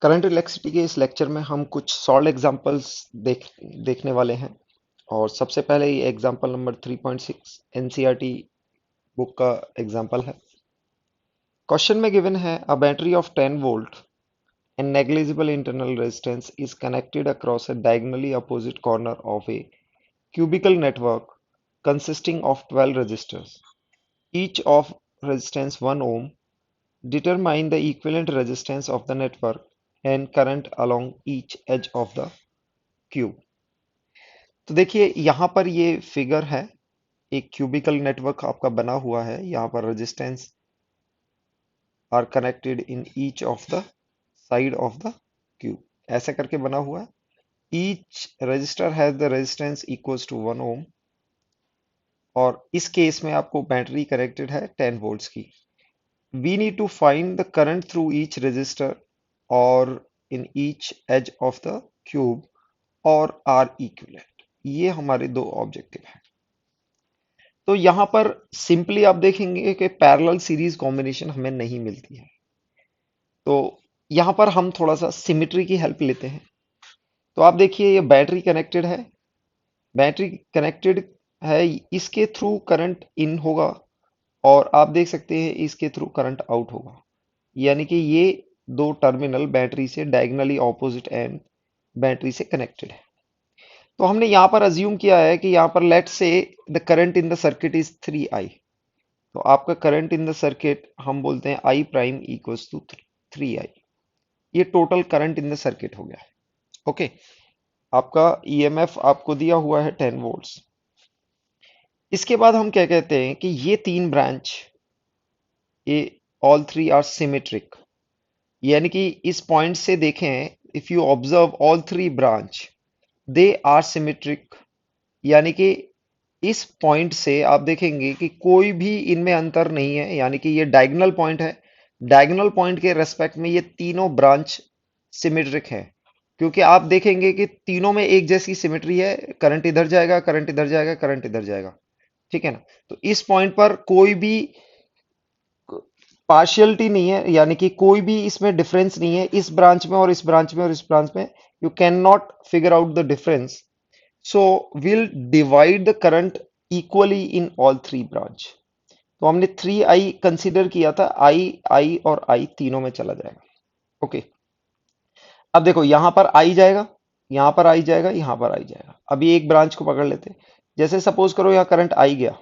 Current electricity के इस lecture में हम कुछ सॉल्व एग्जांपल्स देखने वाले हैं। और सबसे पहले ये एग्जांपल नंबर 3.6 एनसीईआरटी बुक का एग्जांपल है। क्वेश्चन में गिवन है a battery of 10 volt and negligible internal resistance is connected across a diagonally opposite corner of a cubical network consisting of 12 resistors, each of resistance 1 ohm. Determine the equivalent resistance of the network and current along each edge of the cube. तो देखिए यहाँ पर ये figure है, एक cubical network आपका बना हुआ है। यहाँ पर resistance are connected in each of the side of the cube, ऐसे करके बना हुआ है। Each resistor has the resistance equals to 1 ohm और इस केस में आपको बैटरी कनेक्टेड है 10 वोल्ट्स की। We need to find the current through each resistor और in each edge of the cube और आर इक्विवेलेंट। ये हमारे दो ऑब्जेक्टिव हैं। तो यहाँ पर सिंपली आप देखेंगे कि पैरेलल सीरीज कॉम्बिनेशन हमें नहीं मिलती है। तो यहाँ पर हम थोड़ा सा सिमेट्री की हेल्प लेते हैं। तो आप देखिए ये बैटरी कनेक्टेड है, बैटरी कनेक्टेड है, इसके थ्रू करंट इन होगा और आप देख सकते हैं इसके थ्रू करंट आउट होगा। यानी कि ये दो टर्मिनल बैटरी से डायगोनली ऑपोजिट एंड बैटरी से कनेक्टेड है। तो हमने यहाँ पर अज्यूम किया है कि यहाँ पर लेट से the current in the circuit is 3i। तो आपका करंट इन द सर्किट हम बोलते हैं I prime equals to 3i। ये total current in the circuit हो गया है। ओके, आपका ईएमएफ आपको दिया हुआ है 10 वोल्ट्स। इसके बाद हम क्या कहते हैं कि ये तीन ब्रांच, ये ऑल थ्री आर सिमेट्रिक। यानी कि इस पॉइंट से देखें, if you observe all three branch they are symmetric. यानी कि इस पॉइंट से आप देखेंगे कि कोई भी इनमें अंतर नहीं है। यानी कि ये डायगोनल पॉइंट है, डायगोनल पॉइंट के रेस्पेक्ट में ये तीनों ब्रांच सिमेट्रिक है। क्योंकि आप देखेंगे कि तीनों में एक जैसी सिमेट्री है, करंट इधर जाएगा, करंट इधर जाएगा, करंट इधर जाएगा। ठीक है ना। तो इस पॉइंट पर कोई भी पार्शियलिटी नहीं है, यानी कि कोई भी इसमें डिफरेंस नहीं है इस ब्रांच में और इस ब्रांच में और इस ब्रांच में। You can not figure out the difference, so will divide the current equally in all three branch. तो हमने 3i कंसीडर किया था, आई और आई तीनों में चला जाएगा। ओके, अब देखो यहां पर आई जाएगा, यहां पर आई जाएगा, यहां पर आई जाएगा। अभी एक ब्रांच को पकड़ लेते हैं। जैसे सपोज करो यहां करंट आई गया,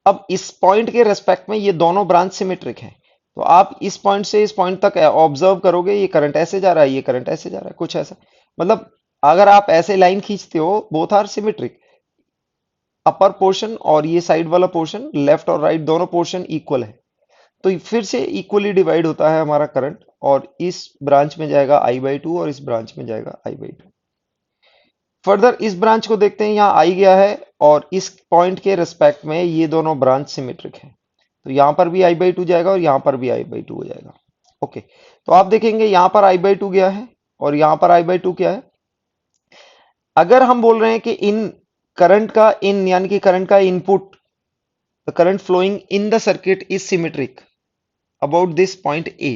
अब इस पॉइंट के रेस्पेक्ट में ये दोनों ब्रांच सिमेट्रिक हैं। तो आप इस पॉइंट से इस पॉइंट तक ऑब्जर्व करोगे, ये करंट ऐसे जा रहा है, ये करंट ऐसे जा रहा है, कुछ ऐसा। मतलब अगर आप ऐसे लाइन खींचते हो, both are symmetric. Upper portion और ये साइड वाला पोर्शन, लेफ्ट और राइट दोनों पोर्शन इक्वल है। तो फिर से इक्वली डिवाइड होता है हमारा करंट, और इस ब्रांच में जाएगा I/2 और इस ब्रांच में जाएगा I/2। फर्दर इस ब्रांच को देखते हैं, यहाँ आई गया है और इस पॉइंट के रिस्पेक्ट में ये दोनों ब्रांच सिमेट्रिक है। तो यहाँ पर भी I/2 जाएगा और यहाँ पर भी I/2 हो जाएगा। ओके, तो आप देखेंगे यहाँ पर I/2 गया है और यहाँ पर I/2 क्या है। अगर हम बोल रहे हैं कि इन करंट का इन, यानी कि करंट का input, the current flowing in the circuit is symmetric about this point A,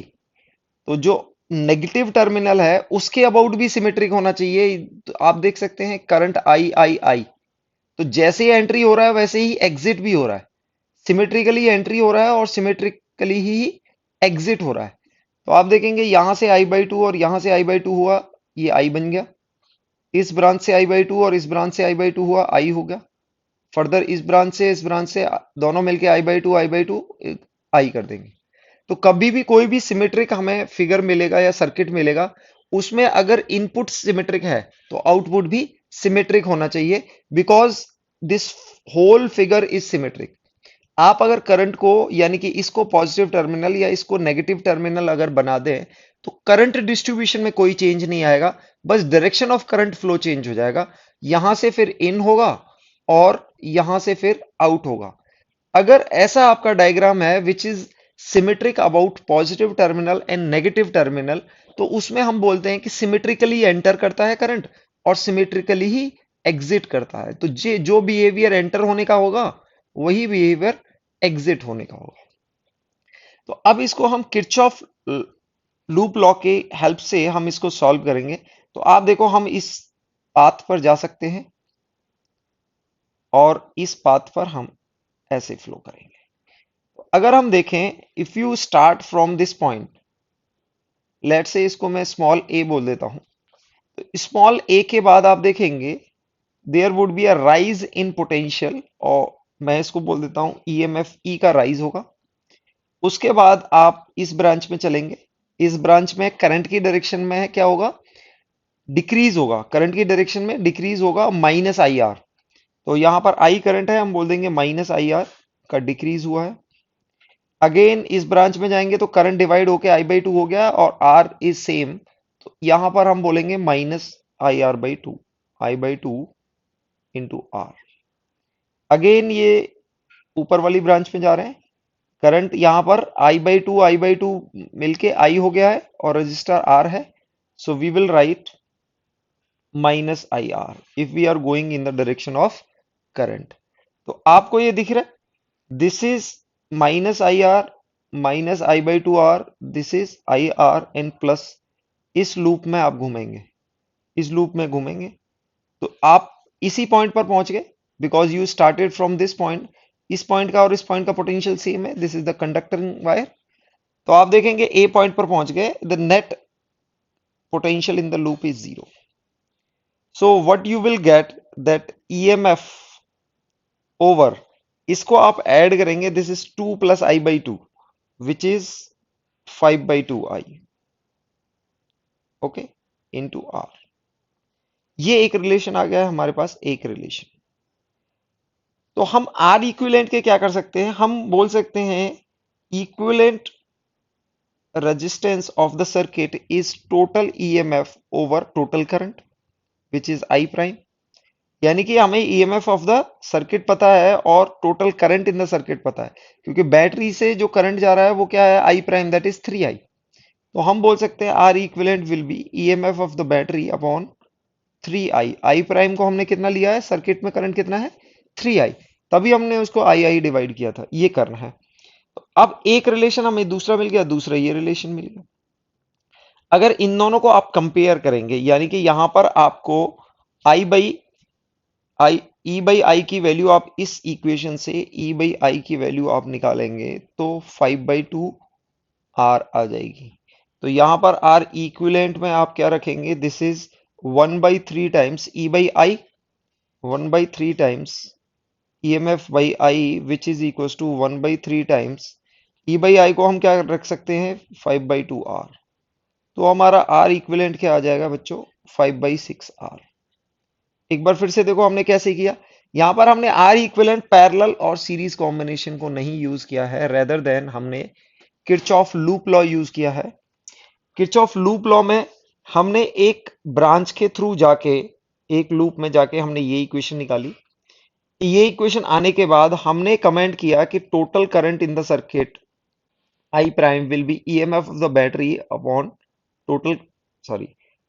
तो जो नेगेटिव टर्मिनल है उसके अबाउट भी सिमेट्रिक होना चाहिए। तो आप देख सकते हैं करंट आई, तो जैसे ही एंट्री हो रहा है वैसे ही एग्जिट भी हो रहा है। सिमेट्रिकली एंट्री हो रहा है और सिमेट्रिकली ही एग्जिट हो रहा है। तो आप देखेंगे यहां से I/2 और यहां से I/2 हुआ, ये I बन गया। इस ब्रांच से I/2 और इस ब्रांच से I/2 हुआ, I हो गया। फर्दर इस ब्रांच से इस ब्रांच से दोनों मिलके I/2 I कर देंगे। तो कभी भी कोई भी सिमेट्रिक हमें फिगर मिलेगा या सर्किट मिलेगा, उसमें अगर इनपुट सिमेट्रिक है तो आउटपुट भी सिमेट्रिक होना चाहिए, because this whole figure is symmetric. आप अगर करंट को, यानी कि इसको पॉजिटिव टर्मिनल या इसको नेगेटिव टर्मिनल अगर बना दें, तो करंट डिस्ट्रीब्यूशन में कोई चेंज नहीं आएगा, बस direction of current flow change हो जाएगा। यहां से फिर इन होगा और यहां से फिर आउट होगा। अगर ऐसा आपका डायग्राम है which is symmetric about positive terminal and negative terminal, तो उसमें हम बोलते हैं कि सिमेट्रिकली एंटर करता है करंट और सिमेट्रिकली ही एग्जिट करता है। तो जे जो बिहेवियर एंटर होने का होगा वही बिहेवियर एग्जिट होने का होगा। तो अब इसको हम किरचॉफ लूप लॉ के हेल्प से हम इसको सॉल्व करेंगे। तो आप देखो, हम इस पाथ पर जा सकते हैं और इस पाथ पर हम ऐसे फ्लो करेंगे। अगर हम देखें, if you start from this point, let say इसको मैं स्मॉल ए बोल देता हूं, तो स्मॉल ए के बाद आप देखेंगे there would be a rise in potential, और मैं इसको बोल देता हूं ईएमएफ ई का राइज होगा। उसके बाद आप इस ब्रांच में चलेंगे, इस ब्रांच में करंट की डायरेक्शन में क्या होगा, डिक्रीज होगा, करंट की डायरेक्शन में डिक्रीज होगा माइनस आई आर। तो यहां पर आई करंट है, हम बोल देंगे माइनस आई आर का डिक्रीज हुआ है। अगेन इस ब्रांच में जाएंगे तो करंट डिवाइड होके आई बाई टू हो गया और आर इज सेम, तो यहां पर हम बोलेंगे minus I R by two, I by two into R. Again ये ऊपर वाली ब्रांच में जा रहे हैं, करंट यहां पर आई बाई टू मिलके आई हो गया है और रजिस्टर आर है, so we will write minus I R if we are going in the direction of current. तो आपको ये दिख रहा है, this is minus I R, minus I by two R, this is I R and plus, इस loop में आप घूमेंगे, इस लूप में घूमेंगे तो आप इसी पॉइंट पर पहुंच गए, because you started from this point. इस पॉइंट का और इस पॉइंट का पोटेंशियल सेम है, this is the conducting wire. तो आप देखेंगे ए पॉइंट पर पहुंच गए, the net potential in the loop is zero. So what you will get that EMF over, इसको आप ऐड करेंगे, this is 2 plus I by two which is 5 by two I, okay, into R. ये एक relation आ गया है हमारे पास, एक relation. तो हम आर इक्विवेलेंट के क्या कर सकते हैं, हम बोल सकते हैं equivalent resistance of the circuit is total EMF over total current which is I prime। यानी कि हमें EMF ऑफ द सर्किट पता है और total current in the circuit पता है, क्योंकि बैटरी से जो करंट जा रहा है वो क्या है, I prime, that is 3I। तो हम बोल सकते हैं R equivalent will be EMF of the battery upon 3I। I prime को हमने कितना लिया है, सर्किट में करंट कितना है, 3I, तभी हमने उसको आई डिवाइड किया था, ये करना है। तो अब एक रिलेशन हमें दूसरा मिल गया, दूसरा ये रिलेशन मिल गया। अगर इन दोनों को आप कंपेयर करेंगे, यानी कि यहां पर आपको आई बाई आई, ई बाई आई की वैल्यू आप इस इक्वेशन से ई बाई आई की वैल्यू आप निकालेंगे तो 5 बाई टू आर आ जाएगी। तो यहां पर आर इक्विवेलेंट में आप क्या रखेंगे, this is 1 by three times E by I, 1 by three times EMF by I which is equal to 1 by three times E by I को हम क्या रख सकते हैं, 5 बाई टू आर। तो हमारा आर इक्विवेलेंट क्या आ जाएगा बच्चों, 5 बाई सिक्स आर। एक बार फिर से देखो हमने कैसे किया, यहां पर हमने आर इक्विवेलेंट पैरेलल और सीरीज कॉम्बिनेशन को नहीं यूज किया है, रेदर देन हमने किरचॉफ लूप लॉ यूज किया है। किरचॉफ लूप लॉ में हमने एक ब्रांच के थ्रू जाके, एक लूप में जाके हमने ये इक्वेशन निकाली। ये इक्वेशन आने के बाद हमने कमेंट किया कि total current in the circuit I prime will be EMF of the battery upon total, sorry,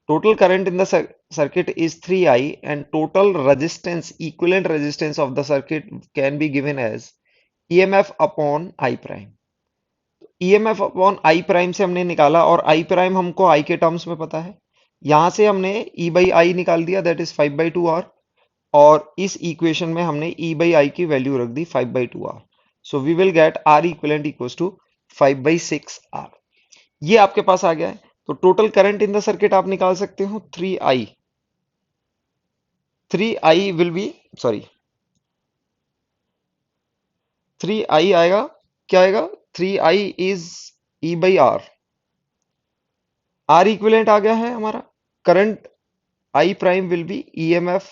total current in the circuit is 3I and total resistance, equivalent resistance of the circuit can be given as EMF upon I prime। EMF upon I prime से हमने निकाला और I prime हमको I के terms में पता है, यहां से हमने E by I निकाल दिया, that is 5 by two R, और इस इक्वेशन में हमने E by I की वैल्यू रख दी 5 by two R. So we will get R equivalent equals to 5 by six R. ये आपके पास आ गया है। तो total current in the circuit आप निकाल सकते हो 3I, 3I will be, sorry 3I आएगा, क्या आएगा, 3I is E by R, R equivalent आ गया है हमारा। Current I prime will be EMF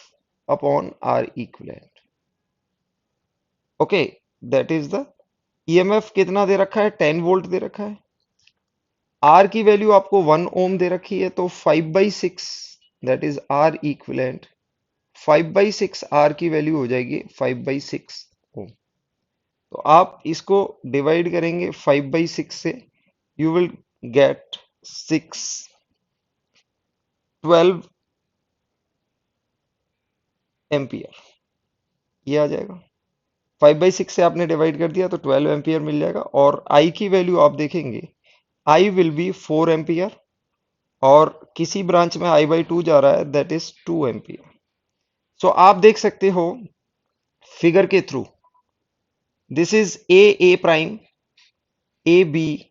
upon R equivalent, okay, that is the EMF कितना दे रखा है, 10 वोल्ट दे रखा है। R की वैल्यू आपको 1 ओम दे रखी है, तो 5 by six, that is R equivalent, 5 by six R की वैल्यू हो जाएगी 5 बाई सिक्स ओम। तो आप इसको डिवाइड करेंगे 5 बाई सिक्स से, यू विल गेट 6, 12 एम्पियर, ये आ जाएगा। 5 बाई सिक्स से आपने डिवाइड कर दिया तो 12 एम्पियर मिल जाएगा। और आई की वैल्यू आप देखेंगे I विल बी 4 एम्पियर, और किसी ब्रांच में I/2 जा रहा है, दैट इज 2 एम्पियर। सो आप देख सकते हो फिगर के through, this is A prime, A B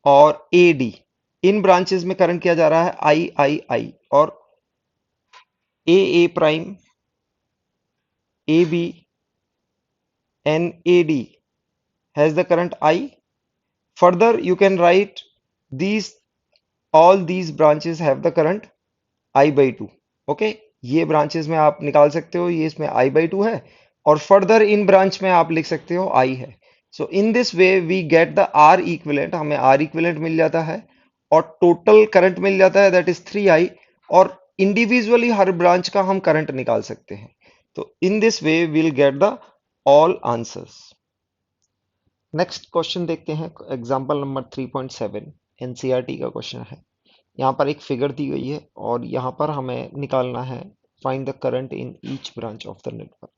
और ए डी। इन ब्रांचेस में करंट किया जा रहा है आई, और A prime, A B and A D has the current I. Further, you can write these all these branches have the current I/2। Okay, ये branches में आप निकाल सकते हो, ये इसमें I/2 है, और फर्दर इन ब्रांच में आप लिख सकते हो I है। So in this way we get the R equivalent, हमें R इक्विवेलेंट मिल जाता है, और टोटल करंट मिल जाता है, दैट इज 3I। और इंडिविजुअली हर ब्रांच का हम करंट निकाल सकते हैं। तो इन this way will get the all answers. Next question देखते हैं, एग्जांपल नंबर 3.7 एनसीईआरटी का क्वेश्चन है। यहाँ पर एक फिगर दी गई है और यहाँ पर हमें निकालना है find the current in each branch of the network.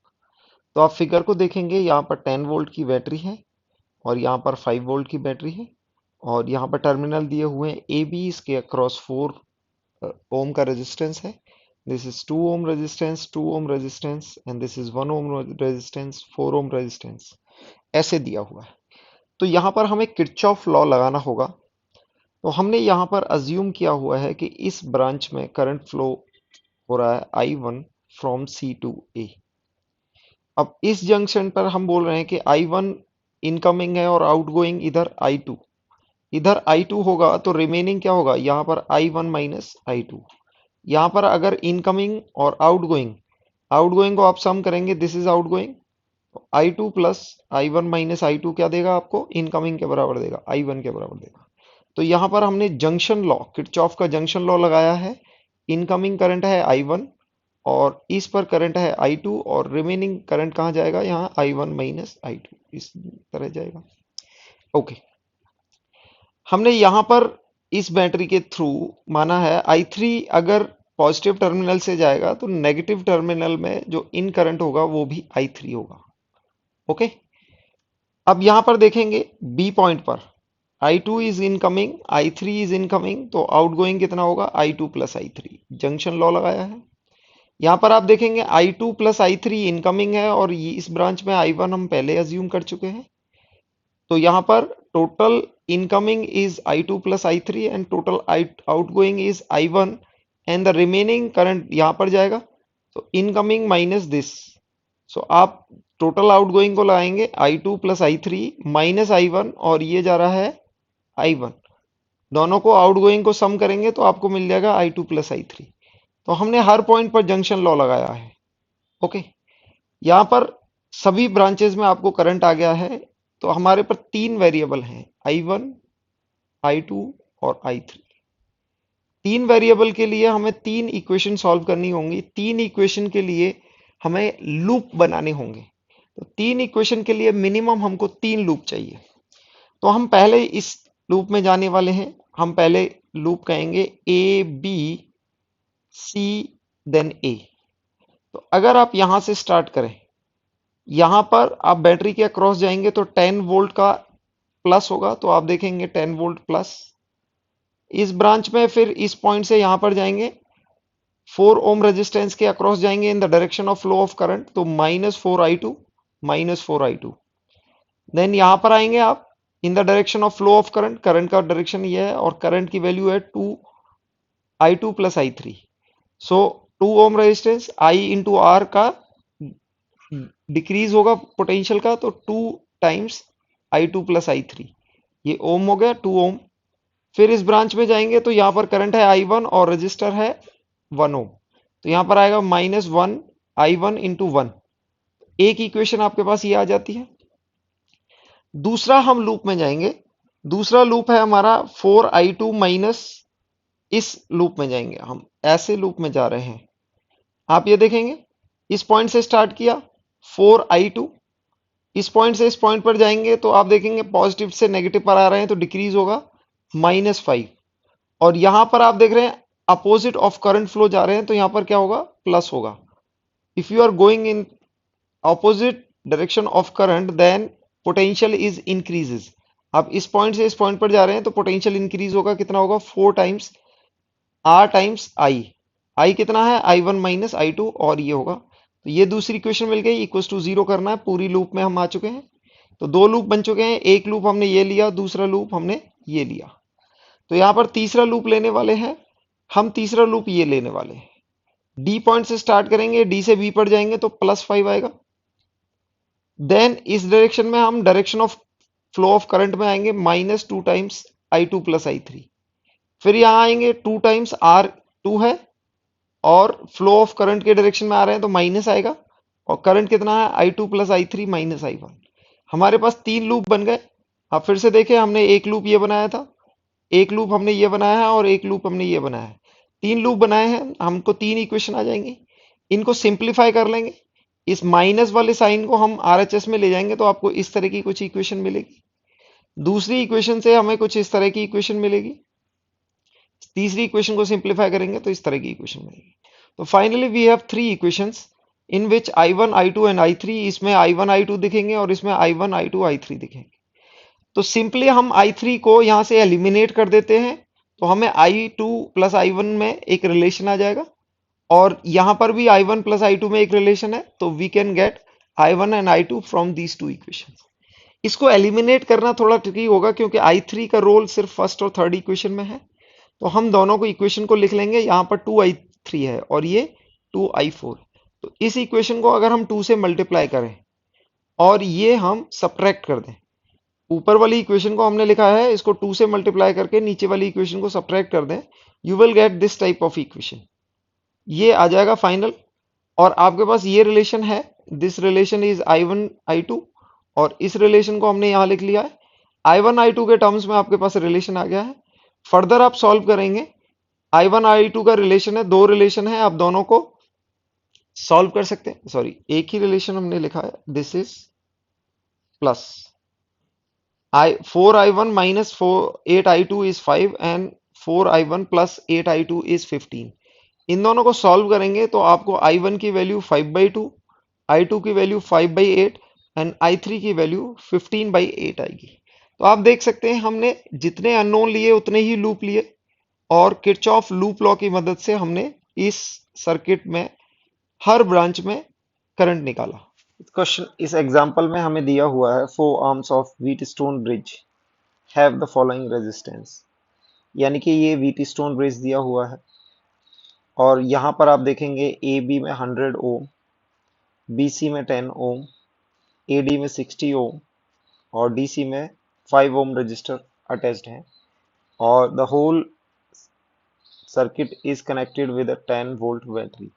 तो आप फिगर को देखेंगे, यहाँ पर 10 वोल्ट की बैटरी है और यहाँ पर 5 वोल्ट की बैटरी है, और यहाँ पर टर्मिनल दिए हुए हैं ए बी, इसके अक्रॉस 4 ओम का रेजिस्टेंस है। This is 2 ohm resistance, 2 ohm resistance, and this is 1 ohm resistance, 4 ohm resistance, ऐसे दिया हुआ है। तो यहाँ पर हमें किरचॉफ लॉ लगाना होगा। तो हमने यहाँ पर अज्यूम किया हुआ है कि इस ब्रांच में करंट फ्लो हो रहा है I1 from C to A। अब इस जंक्शन पर हम बोल रहे हैं कि I1 इनकमिंग है और आउटगोइंग इधर I2। इधर I2 होगा तो रिमेनिंग क्या होगा, यहाँ पर I1 माइनस I2। यहाँ पर अगर इनकमिंग और आउटगोइंग, आउटगोइंग को आप सम करेंगे, this is outgoing, I2 plus I1 minus I2 क्या देगा आपको, इनकमिंग के बराबर देगा, I1 के बराबर देगा। तो यहाँ पर हमने जंक्शन लॉ, किरचॉफ का जंक्शन लॉ लगाया है। इनकमिंग करंट है I1 और इस पर करंट है I2, और रिमेनिंग करंट कहाँ जाएगा, यहाँ I1 माइनस I2, इस तरह जाएगा। ओके, हमने यहाँ पर इस बैटरी के थ्रू माना है I3 अगर पॉजिटिव टर्मिनल से जाएगा तो नेगेटिव टर्मिनल में जो इन करंट होगा वो भी I3 होगा। ओके, अब यहां पर देखेंगे बी पॉइंट पर I2 is incoming, I3 is incoming, तो आउटगोइंग कितना होगा, I2 plus I3। Junction law लगाया है। यहां पर आप देखेंगे I2 प्लस I3 इनकमिंग है, और इस ब्रांच में I1 हम पहले अज्यूम कर चुके हैं। तो यहां पर total incoming is I2 plus I3 and total outgoing is I1, and the remaining current यहां पर जाएगा, तो इनकमिंग माइनस दिस। सो आप टोटल आउटगोइंग को लगाएंगे I2 plus I3 minus I1, और ये जा रहा है I1। दोनों को आउटगोइंग को सम करेंगे तो आपको मिल जाएगा I2 प्लस I3। तो हमने हर पॉइंट पर जंक्शन लॉ लगाया है। ओके, यहाँ पर सभी ब्रांचेस में आपको करंट आ गया है। तो हमारे पर तीन वेरिएबल हैं, I1, I2 और I3। तीन वेरिएबल के लिए हमें तीन इक्वेशन सॉल्व करनी होंगी। तीन इक्वेशन के लिए हमें लूप बनाने होंगे। तो तीन इक्वेशन के लिए मिनिमम हमको तीन लूप चाहिए। तो हम पहले इस लूप में जाने वाले हैं। हम पहले लूप कहेंगे ए बी सी देन ए। तो अगर आप यहां से स्टार्ट करें, यहां पर आप बैटरी के अक्रॉस जाएंगे तो 10 वोल्ट का प्लस होगा, तो आप देखेंगे 10 वोल्ट प्लस। इस ब्रांच में फिर इस पॉइंट से यहां पर जाएंगे, 4 ओम रेजिस्टेंस के अक्रॉस जाएंगे in the direction of flow of current, तो -4I2, -4I2। देन यहां पर आएंगे आप in the direction of flow of current, current का डायरेक्शन ये है और करंट की वैल्यू है 2I2 plus I3। So 2 ohm resistance I into R का डिक्रीज होगा पोटेंशियल का, तो 2 टाइम्स I2 प्लस I3, ये ओम हो गया 2 ओम। फिर इस ब्रांच में जाएंगे तो यहाँ पर करंट है I1 और रजिस्टर है 1 ओम, तो यहाँ पर आएगा -1I1 इंटू 1। एक इक्वेशन आपके पास ये आ जाती है। दूसरा हम लूप में जाएंगे, दूसरा लूप है हमारा 4I2 माइनस, इस लूप में जाएंगे हम, ऐसे लूप में जा रहे हैं। आप ये देखेंगे इस पॉइंट से स्टार्ट किया 4I2, इस पॉइंट से इस पॉइंट पर जाएंगे तो आप देखेंगे पॉजिटिव से नेगेटिव पर आ रहे हैं तो डिक्रीज होगा -5, और यहां पर आप देख रहे हैं अपोजिट ऑफ करंट फ्लो जा रहे हैं तो यहां पर क्या होगा, प्लस होगा। If you are going in opposite direction of current then potential is increases, आप इस पॉइंट से इस पॉइंट पर जा रहे हैं तो पोटेंशियल इंक्रीज होगा, कितना होगा, 4 times R times I. I कितना है, I one minus I two, और ये होगा, तो ये दूसरी इक्वेशन मिल गई, इक्वल्स टू जीरो करना है। पूरी लूप में हम आ चुके हैं, तो दो लूप बन चुके हैं, एक लूप हमने ये लिया, दूसरा लूप हमने ये लिया। तो यहां पर तीसरा लूप लेने वाले हैं हम, तीसरा लूप ये लेने वाले हैं। डी पॉइंट से स्टार्ट करेंगे, डी से बी पर जाएंगे तो +5 आएगा। देन इस डायरेक्शन में हम direction of flow of current में आएंगे, -2 times I two plus I three. फिर यहाँ आएंगे 2 टाइम्स आर टू है, और फ्लो ऑफ करंट के डायरेक्शन में आ रहे हैं तो माइनस आएगा, और करंट कितना है, I two plus I three minus I one. हमारे पास 3 लूप बन गए। अब फिर से देखें, हमने एक लूप ये बनाया था, एक लूप हमने ये बनाया है, और एक लूप हमने ये बनाया है। 3 लूप बनाए हैं, हमको 3 इक्वेशन आ जाएंगी। इनको सिंप्लीफाई कर लेंगे, इस माइनस वाले साइन को हम आरएचएस में ले जाएंगे तो आपको इस तरह की कुछ इक्वेशन मिलेगी। दूसरी इक्वेशन से हमें कुछ इस तरह की इक्वेशन मिलेगी। तीसरी इक्वेशन को सिंप्लीफाई करेंगे तो इस तरह की इक्वेशन मिलेगी। तो finally we have 3 equations in which i1 i2 and i3। इसमें i1 i2 दिखेंगे और इसमें i1 i2 i3 दिखेंगे। तो सिंपली हम i3 को यहां से एलिमिनेट कर देते हैं, तो हमें i2 प्लस i1 में एक रिलेशन आ जाएगा, और यहां पर भी i1 प्लस i2 में एक रिलेशन है, तो we can get i1 and i2 from these two equations. इसको एलिमिनेट करना थोड़ा ट्रिकी होगा, क्योंकि i3 का रोल सिर्फ फर्स्ट और थर्ड इक्वेशन में है। तो हम दोनों को इक्वेशन को लिख लेंगे, यहाँ पर 2i3 है और ये 2i4। तो इस इक्वेशन को अगर हम 2 से मल्टीप्लाई करें और ये हम सब्ट्रैक्ट कर दें, ऊपर वाली इक्वेशन को हमने लिखा है, इसको 2 से मल्टीप्लाई करके नीचे वाली इक्वेशन को सब्ट्रैक्ट कर दें, you will get this type of equation. ये आ जाएगा फाइनल, और आपके पास ये रिलेशन है, this relation is i1 i2, और इस रिलेशन को हमने यहां लिख लिया है। i1 i2 के टर्म्स में आपके पास रिलेशन आ गया है। फर्दर आप सॉल्व करेंगे, i1 i2 का रिलेशन है, दो रिलेशन है, आप दोनों को सॉल्व कर सकते हैं। सॉरी, एक ही रिलेशन हमने लिखा है, this is plus I 4i1 minus 8i2 is 5, and 4i1 plus 8i2 is 15। इन दोनों को सॉल्व करेंगे तो आपको i1 की वैल्यू 5/2, i2 की वैल्यू 5/8 एंड i3 की वैल्यू 15/8 आएगी। तो आप देख सकते हैं, हमने जितने अननोन लिए उतने ही लूप लिए, और किरचॉफ लूप लॉ की मदद से हमने इस सर्किट में हर ब्रांच में करंट निकाला। क्वेश्चन इस एग्जांपल में हमें दिया हुआ है, 4 arms of Wheatstone bridge have the following resistance. यानी कि ये व्हीटस्टोन ब्रिज दिया हुआ है, और यहाँ पर आप देखेंगे ए बी में 100 ओम, बी सी में 10 ओम, ए डी में 60 ओम, और डी सी में 5 ओम रजिस्टर अटैच्ड है, और the whole circuit is connected with a 10 volt battery.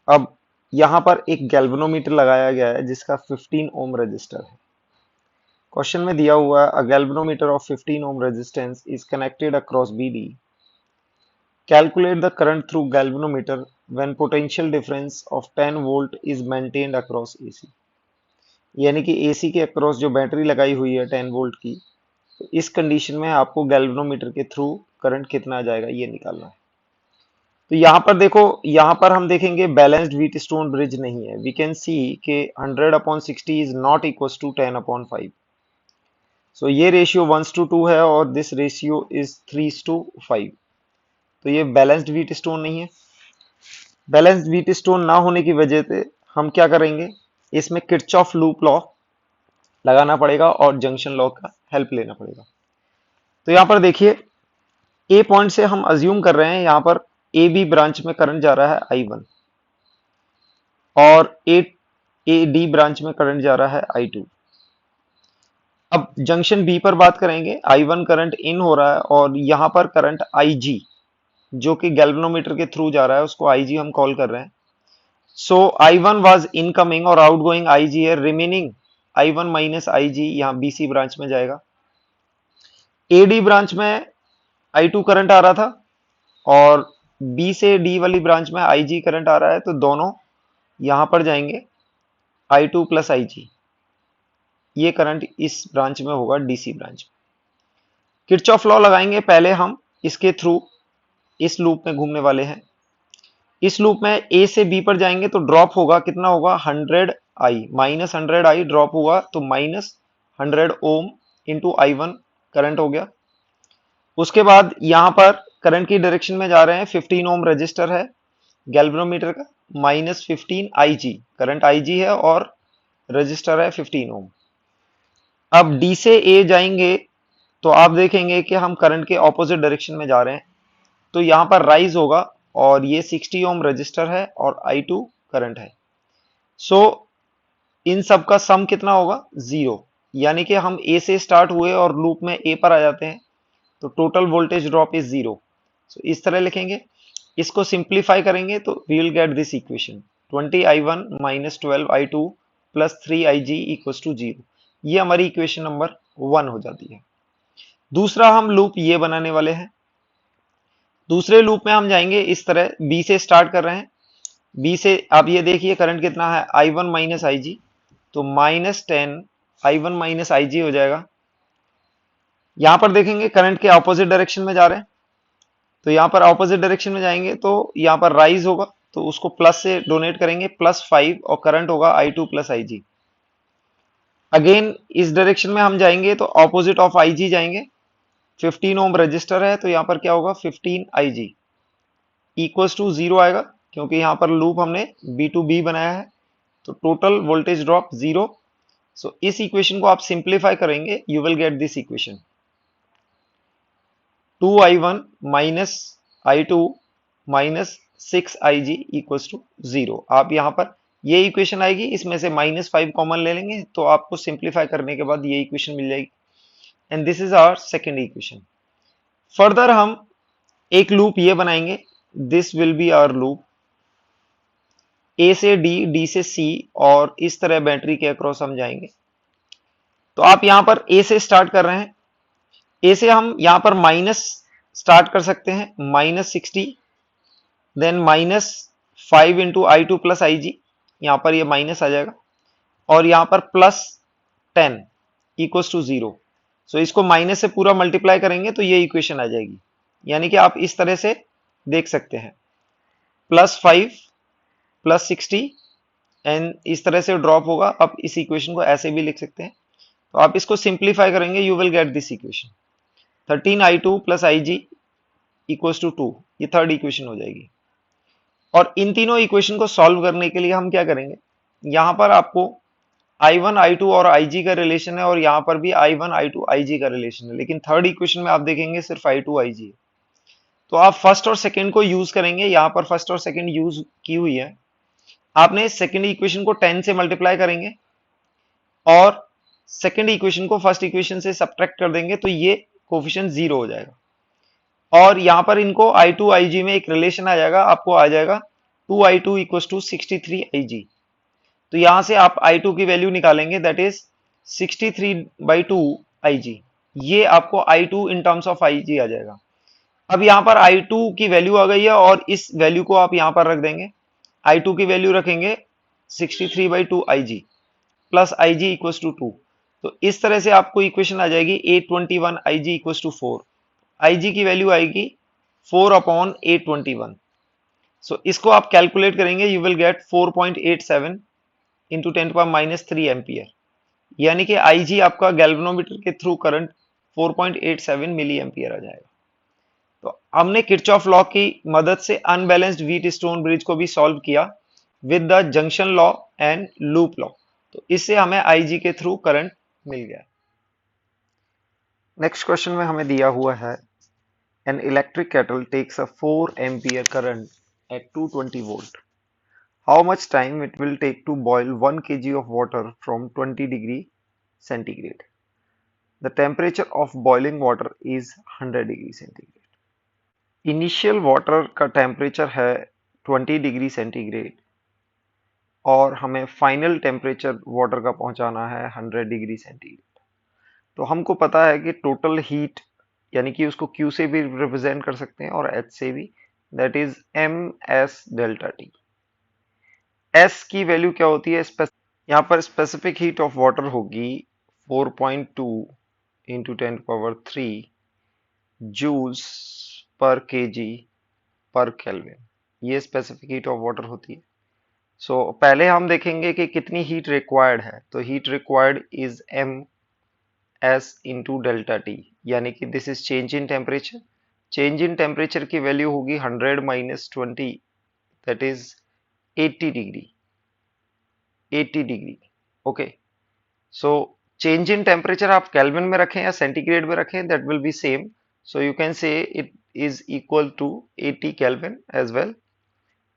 अब यहाँ पर एक गैल्वेनोमीटर लगाया गया है जिसका 15 ओम रजिस्टर है। क्वेश्चन में दिया हुआ है, a galvanometer of 15 ohm resistance is connected across BD. Calculate the current through galvanometer when potential difference of 10 volt is maintained across AC। यानी कि AC के अक्रॉस जो बैटरी लगाई हुई है 10 वोल्ट की, तो इस कंडीशन में आपको गैल्वेनोमीटर के थ्रू करंट कितना आ जाएगा ये निकालना है। तो यहाँ पर देखो, यहाँ पर हम देखेंगे बैलेंस्ड व्हीटस्टोन ब्रिज नहीं है। वी कैन सी के 100/60 इज नॉट इक्वल टू 10/5। सो ये रेशियो 1:2 है, और दिस रेशियो इज 3:5। तो ये बैलेंस्ड व्हीटस्टोन नहीं है। बैलेंस्ड व्हीटस्टोन ना होने की वजह से हम क्या करेंगे, इसमें किरचॉफ लूप लॉ लगाना पड़ेगा और जंक्शन लॉ का हेल्प लेना पड़ेगा। तो यहाँ पर देखिए, ए पॉइंट से हम अज्यूम कर रहे हैं यहाँ पर ए बी ब्रांच में करंट जा रहा है I1, और ए डी ब्रांच में करंट जा रहा है I2। अब जंक्शन बी पर बात करेंगे, I1 करंट इन हो रहा है, और यहाँ पर करंट IG जो कि गैल्वेनोमीटर के थ्रू जा रहा है, उसको IG हम कॉल कर रहे हैं। सो I1 वाज इनकमिंग और आउटगोइंग IG है, रिमेनिंग I1 माइनस IG यहाँ BC ब्रांच में जाएगा। AD ब्रांच में I2 करंट आ रहा था, और B से D वाली ब्रांच में IG करंट आ रहा है, तो दोनों यहां पर जाएंगे I2 प्लस IG। ये करंट इस ब्रांच में होगा, DC ब्रांच में। किरचॉफ लॉ लगाएंगे पहले हम, इसके थ्रू इस लूप में घूमने वाले हैं। इस लूप में ए से बी पर जाएंगे तो ड्रॉप होगा, कितना होगा, 100i, -100i ड्रॉप हुआ तो -100 ओम इंटू I1 करंट हो गया। उसके बाद यहां पर करंट की डायरेक्शन में जा रहे हैं, 15 ओम रजिस्टर है गैल्वेनोमीटर का, माइनस 15 Ig, करंट Ig है और रजिस्टर है 15 ओम। अब डी से ए जाएंगे तो आप देखेंगे कि हम करंट के ऑपोजिट डायरेक्शन में जा रहे हैं, तो यहां पर राइज होगा और ये 60 ओम रजिस्टर है और I2 करंट है। सो इन सब का सम कितना होगा, जीरो। यानी कि हम ए से स्टार्ट हुए और लूप में ए पर आ जाते हैं, तो total voltage drop is zero. So इस तरह लिखेंगे। इसको सिंप्लीफाई करेंगे तो we will get this equation, 20I1 minus 12I2 plus 3Ig equals to zero. ये हमारी इक्वेशन नंबर 1 हो जाती है। दूसरा हम लूप ये बनाने वाले हैं। दूसरे लूप में हम जाएंगे इस तरह, बी से स्टार्ट कर रहे हैं। बी से आप ये देखिए करंट कितना है, I1 माइनस IG, तो -10 I1 माइनस IG हो जाएगा। यहां पर देखेंगे करंट के ऑपोजिट डायरेक्शन में जा रहे हैं, तो यहां पर ऑपोजिट डायरेक्शन में जाएंगे तो यहां पर राइज होगा, तो उसको प्लस से डोनेट करेंगे, +5, और करंट होगा I2 प्लस IG। अगेन इस डायरेक्शन में हम जाएंगे तो ऑपोजिट ऑफ IG जाएंगे, 15 ओम रजिस्टर है तो यहां पर क्या होगा, 15 IG इक्वल्स टू जीरो आएगा, क्योंकि यहां पर लूप हमने बी टू बी बनाया है, तो total voltage drop zero. So इस इक्वेशन को आप सिंप्लीफाई करेंगे, you will get this equation, 2I1 minus I2 minus 6IG equals to zero. आप यहां पर ये इक्वेशन आएगी, इसमें से -5 कॉमन ले लेंगे तो आपको सिंप्लीफाई करने के बाद ये इक्वेशन मिल जाएगी, and this is our second equation. Further हम एक लूप ये बनाएंगे, this will be our loop, A से डी, डी से सी, और इस तरह बैटरी के अक्रॉस हम जाएंगे। तो आप यहां पर ए से स्टार्ट कर रहे हैं, ए से हम यहां पर माइनस स्टार्ट कर सकते हैं, -60, then -5 into I2 plus IG, यहां पर ये माइनस आ जाएगा, और यहां पर +10 इक्वल्स टू जीरो। सो इसको माइनस से पूरा मल्टीप्लाई करेंगे तो ये इक्वेशन आ जाएगी। यानी कि आप इस तरह से देख सकते हैं, +5 +60, एंड इस तरह से ड्रॉप होगा। आप इस इक्वेशन को ऐसे भी लिख सकते हैं, तो आप इसको सिंप्लीफाई करेंगे, you will get this equation, 13I2 plus IG equals to 2, ये थर्ड इक्वेशन हो जाएगी। और इन तीनों इक्वेशन को सॉल्व करने के लिए हम क्या करेंगे, यहां पर आपको I1 I2 और IG का रिलेशन है, और यहां पर भी I1 I2 IG का रिलेशन है, लेकिन थर्ड इक्वेशन में आप देखेंगे सिर्फ I2 IG है। तो आप फर्स्ट और सेकंड को यूज करेंगे, यहां पर फर्स्ट और सेकंड यूज की हुई है। आपने सेकंड इक्वेशन को 10 से मल्टीप्लाई करेंगे और सेकंड इक्वेशन को फर्स्ट इक्वेशन से सब्ट्रैक्ट कर देंगे, तो ये कोफिशिएंट जीरो हो जाएगा। और यहां पर इनको I2 IG में एक रिलेशन आ जाएगा, आपको आ जाएगा 2I2 इक्वल्स टू 63IG। तो यहां से आप I2 की वैल्यू निकालेंगे, दैट इज 63/2 IG। ये आपको I2 in terms of IG आ जाएगा। अब यहां पर I2 की वैल्यू आ गई है, और इस वैल्यू को आप यहां पर रख देंगे, I2 की वैल्यू रखेंगे 63/2 IG plus IG equals to 2। तो इस तरह से आपको इक्वेशन आ जाएगी 821 IG इक्वल्स टू 4। IG की वैल्यू आएगी 4/821। सो इसको आप कैलकुलेट करेंगे, you will gate 4.87 into 10⁻³ ampere. यानी कि IG आपका गैल्वेनोमीटर के थ्रू करंट 4.87 मिली एम्पियर आ जाएगा। तो हमने किरचॉफ लॉ की मदद से अनबैलेंस्ड व्हीट स्टोन ब्रिज को भी सॉल्व किया with the junction law and loop law. तो इससे हमें IG के थ्रू करंट मिल गया। नेक्स्ट क्वेश्चन में हमें दिया हुआ है, an electric kettle takes a 4 ampere current at 220 volt. How much time it will take to boil 1 kg of water from 20 degree centigrade? The temperature of boiling water is 100 degree centigrade. Initial water का temperature है 20 degree centigrade, और हमें final temperature water का पहुंचाना है 100 degree centigrade. तो हमको पता है कि टोटल हीट, यानी कि उसको Q से भी रिप्रेजेंट कर सकते हैं और H से भी, that is MS delta T. S की वैल्यू क्या होती है, यहाँ पर स्पेसिफिक हीट ऑफ वाटर होगी 4.2 into 10⁻³ joules per kg per kelvin. ये स्पेसिफिक हीट ऑफ वाटर होती है। सो पहले हम देखेंगे कि कितनी हीट रिक्वायर्ड है, तो heat required is M, S into delta T, यानी कि this is change in temperature. Change in temperature की वैल्यू होगी 100 minus 20, that is 80 degree, 80 degree. Okay, so change in temperature आप केल्विन में रखें या सेंटीग्रेड में रखें, that will be same. So you can say it is equal to 80 kelvin as well.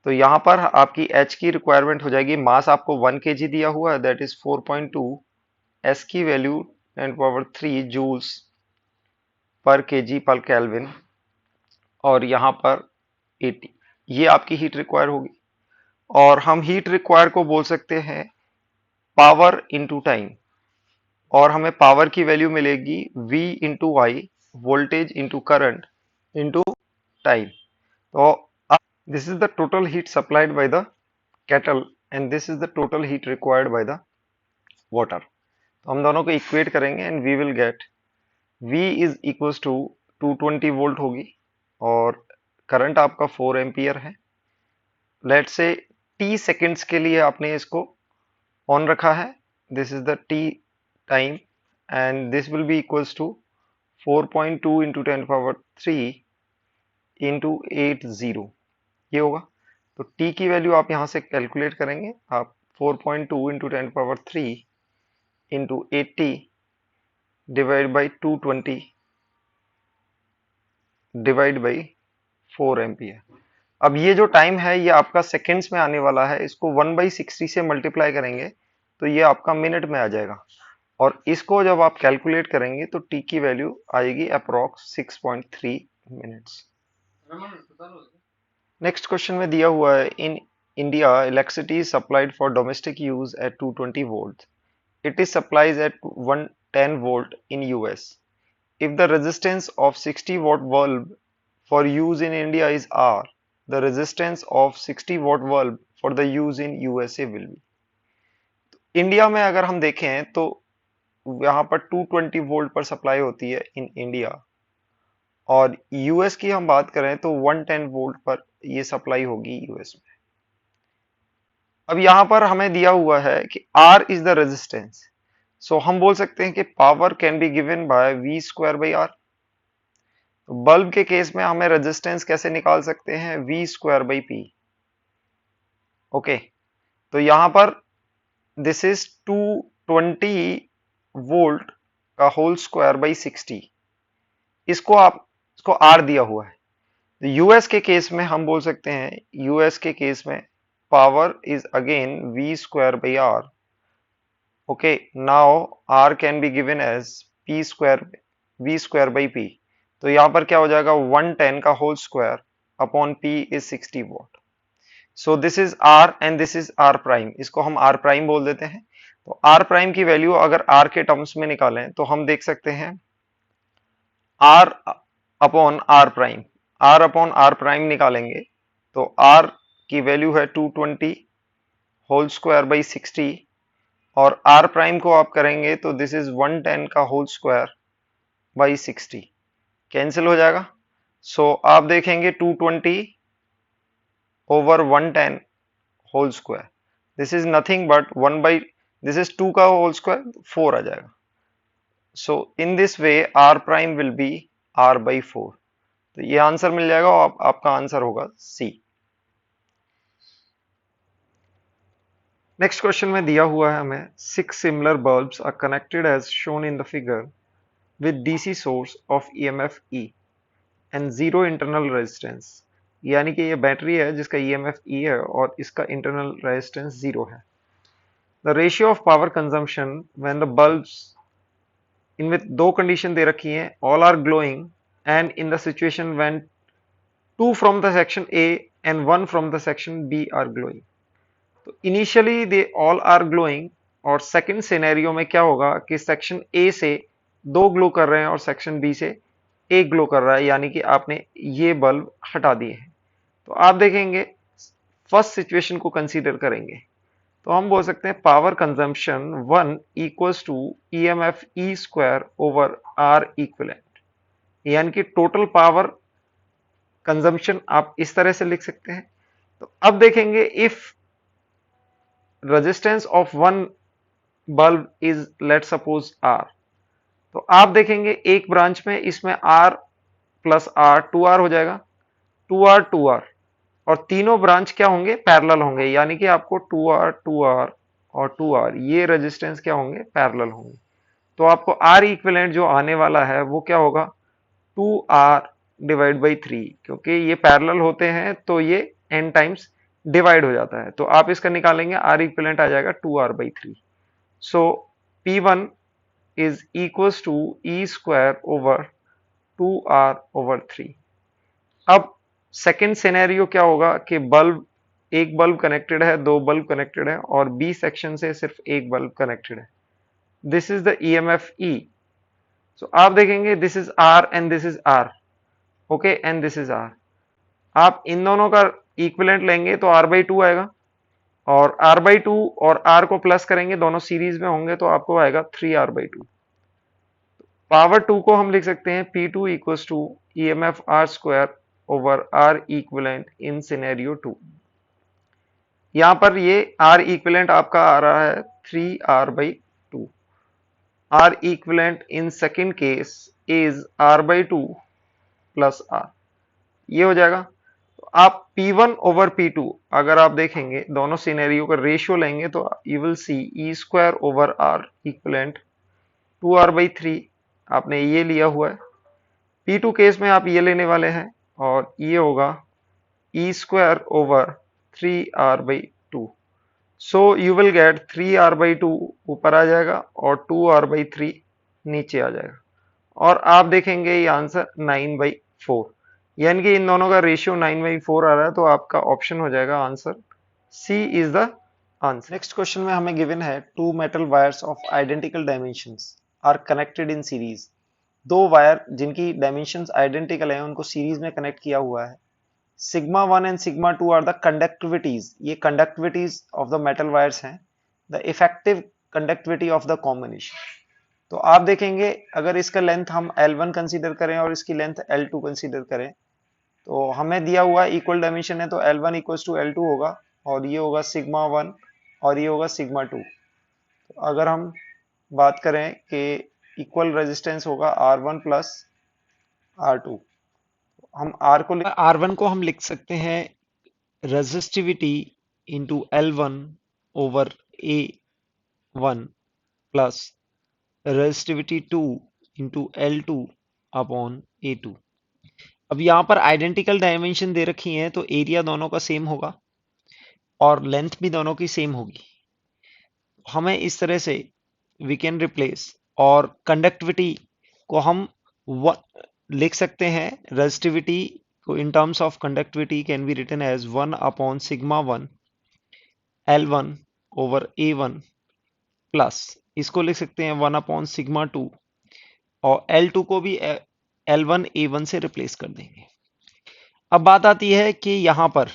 तो यहाँ पर आपकी H की रिक्वायरमेंट हो जाएगी, मास आपको 1 kg दिया हुआ है, दैट इज 4.2, S की value 10⁻³ joules per kg per kelvin, और यहाँ पर 80, ये आपकी हीट रिक्वायर होगी। और हम हीट रिक्वायर को बोल सकते हैं पावर इंटू टाइम, और हमें पावर की वैल्यू मिलेगी V into I, voltage into current into time. तो this is the total heat supplied by the kettle and this is the total heat required by the water। तो हम दोनों को equate करेंगे and we will get V is equals to 220 volt होगी, और current आपका 4 ampere है। Late से t सेकेंड्स के लिए आपने इसको ऑन रखा है, this is the t time, and this will be equals to 4.2 into 10⁻³ into 80, ये होगा। तो t की वैल्यू आप यहाँ से कैलकुलेट करेंगे, आप 4.2 into 10⁻³ into 80 divide by 220 divide by 4 ampere. अब ये जो टाइम है ये आपका सेकेंड्स में आने वाला है, इसको 1/60 से मल्टीप्लाई करेंगे तो ये आपका मिनट में आ जाएगा, और इसको जब आप कैलकुलेट करेंगे तो t की वैल्यू आएगी अप्रोक्स 6.3 मिनट्स। नेक्स्ट क्वेश्चन में दिया हुआ है, in India electricity is supplied for domestic use at 220 volt, it is supplied at 110 volt in US. If the resistance of 60 watt bulb for use in India is R, the resistance of 60 watt bulb for the use in USA will be। India में अगर हम देखें तो यहाँ पर 220 volt पर supply होती है इन इंडिया, और यूएस की हम बात करें तो 110 वोल्ट पर ये सप्लाई होगी यूएस में। अब यहाँ पर हमें दिया हुआ है कि R इज द रेजिस्टेंस, सो हम बोल सकते हैं कि power can be given by V square by R। तो बल्ब के केस में हमें रेजिस्टेंस कैसे निकाल सकते हैं, V square by P। Okay, तो यहाँ पर दिस इज 220 वोल्ट का होल स्क्वायर बाई 60, इसको R दिया हुआ है। तो यूएस के केस में हम बोल सकते हैं, यूएस के केस में power is again V square by R। Okay, now R can be given as P square V square by P। तो यहाँ पर क्या हो जाएगा, 110 का whole square upon P is 60 volt. So this is R and this is R prime, इसको हम R prime बोल देते हैं। तो R प्राइम की वैल्यू अगर R के टर्म्स में निकालें तो हम देख सकते हैं R upon R prime, R upon R prime निकालेंगे तो R की वैल्यू है 220 होल स्क्वायर बाई 60, और R प्राइम को आप करेंगे तो दिस इज 110 का होल स्क्वायर बाई 60, कैंसिल हो जाएगा। सो आप देखेंगे 220 over 110 whole square, this is nothing but 1 by, this is 2 का होल स्क्वायर 4 आ जाएगा। So in this way R prime will be R by 4। तो ये आंसर मिल जाएगा, और आपका आंसर होगा C। नेक्स्ट क्वेश्चन में दिया हुआ है हमें 6 similar bulbs are connected as shown in the figure with DC source of EMF E and zero internal resistance, यानी कि ये बैटरी है जिसका EMF E है और इसका internal resistance 0 है। The ratio of power consumption when the bulbs, इनमें दो कंडीशन दे रखी हैं, all are glowing and in the situation when 2 from the section A and 1 from the section B are glowing। तो initially they all are glowing, और second scenario में क्या होगा कि सेक्शन ए से दो ग्लो कर रहे हैं और सेक्शन बी से एक ग्लो कर रहा है, यानी कि आपने ये बल्ब हटा दिए हैं। तो आप देखेंगे फर्स्ट सिचुएशन को कंसीडर करेंगे तो हम बोल सकते हैं power consumption 1 equals to EMF E square over R equivalent, यानी कि टोटल पावर कंजम्पशन आप इस तरह से लिख सकते हैं। तो अब देखेंगे if resistance of one bulb is let's suppose R, तो आप देखेंगे एक ब्रांच में इसमें R प्लस R 2R हो जाएगा, 2R और तीनों ब्रांच क्या होंगे, पैरेलल होंगे, यानी कि आपको 2R और 2R ये रेजिस्टेंस क्या होंगे, पैरेलल होंगे। तो आपको R इक्विवेलेंट जो आने वाला है वो क्या होगा, 2R डिवाइड बाई 3, क्योंकि ये पैरेलल होते हैं तो ये n टाइम्स डिवाइड हो जाता है। तो आप इसका निकालेंगे, R इक्विवेलेंट आ जाएगा 2R/3। So P1 is equals to E square over 2R/3। अब सेकेंड सिनेरियो क्या होगा कि बल्ब, एक बल्ब कनेक्टेड है, दो बल्ब कनेक्टेड है और बी सेक्शन से सिर्फ एक बल्ब कनेक्टेड है। This is the EMF E. So आप देखेंगे this is R and this is R, okay, and this is R. आप इन दोनों का इक्विवेलेंट लेंगे तो R/2 आएगा, और R/2 और R को प्लस करेंगे, दोनों सीरीज में होंगे तो आपको आएगा 3R/2। पावर 2 को हम लिख सकते हैं P2 equals to EMF R square over R equivalent in scenario 2। यहां पर ये R इक्विवेलेंट आपका आ रहा है 3R/2। R equivalent in second case is R/2 plus R, ये हो जाएगा। तो आप P1 ओवर P2 अगर आप देखेंगे दोनों सिनेरियो का रेशियो लेंगे तो you will see E square over R equivalent 2R/3 आपने ये लिया हुआ है। P2 केस में आप ये लेने वाले हैं और ये होगा E square over 3R/2। So you will gate 3R/2 ऊपर आ जाएगा और 2R/3 नीचे आ जाएगा, और आप देखेंगे ये आंसर 9/4, यानी कि इन दोनों का रेशियो 9/4 आ रहा है। तो आपका ऑप्शन हो जाएगा answer C is the answer. Next question में हमें गिवन है two metal wires of identical dimensions are connected in series. दो वायर जिनकी डायमेंशंस आइडेंटिकल हैं उनको सीरीज में कनेक्ट किया हुआ है। Sigma 1 and sigma 2 are the conductivities, ये conductivities of the metal wires हैं। The effective conductivity of the combination. तो आप देखेंगे अगर इसका लेंथ हम L1 कंसीडर करें और इसकी लेंथ L2 कंसीडर करें, तो हमें दिया हुआ इक्वल डायमेंशन है तो L1 इक्वल्स टू L2 होगा, और ये होगा सिग्मा 1 और ये होगा सिग्मा 2। तो अगर हम बात करें कि इक्वल रेजिस्टेंस होगा R1 प्लस R2, हम R को R1 को हम लिख सकते हैं resistivity into L1 over A1 plus resistivity 2 into L2 upon A2। अब यहाँ पर आइडेंटिकल डायमेंशन दे रखी हैं तो एरिया दोनों का सेम होगा और लेंथ भी दोनों की सेम होगी। हमें इस तरह से वी कैन रिप्लेस, और कंडक्टिविटी को हम लिख सकते हैं, रेजिस्टिविटी को in terms of conductivity can be written as 1 upon sigma 1 L1 over A1 plus इसको लिख सकते हैं 1 अपॉन सिग्मा 2, और L2 को भी L1 A1 से रिप्लेस कर देंगे। अब बात आती है कि यहां पर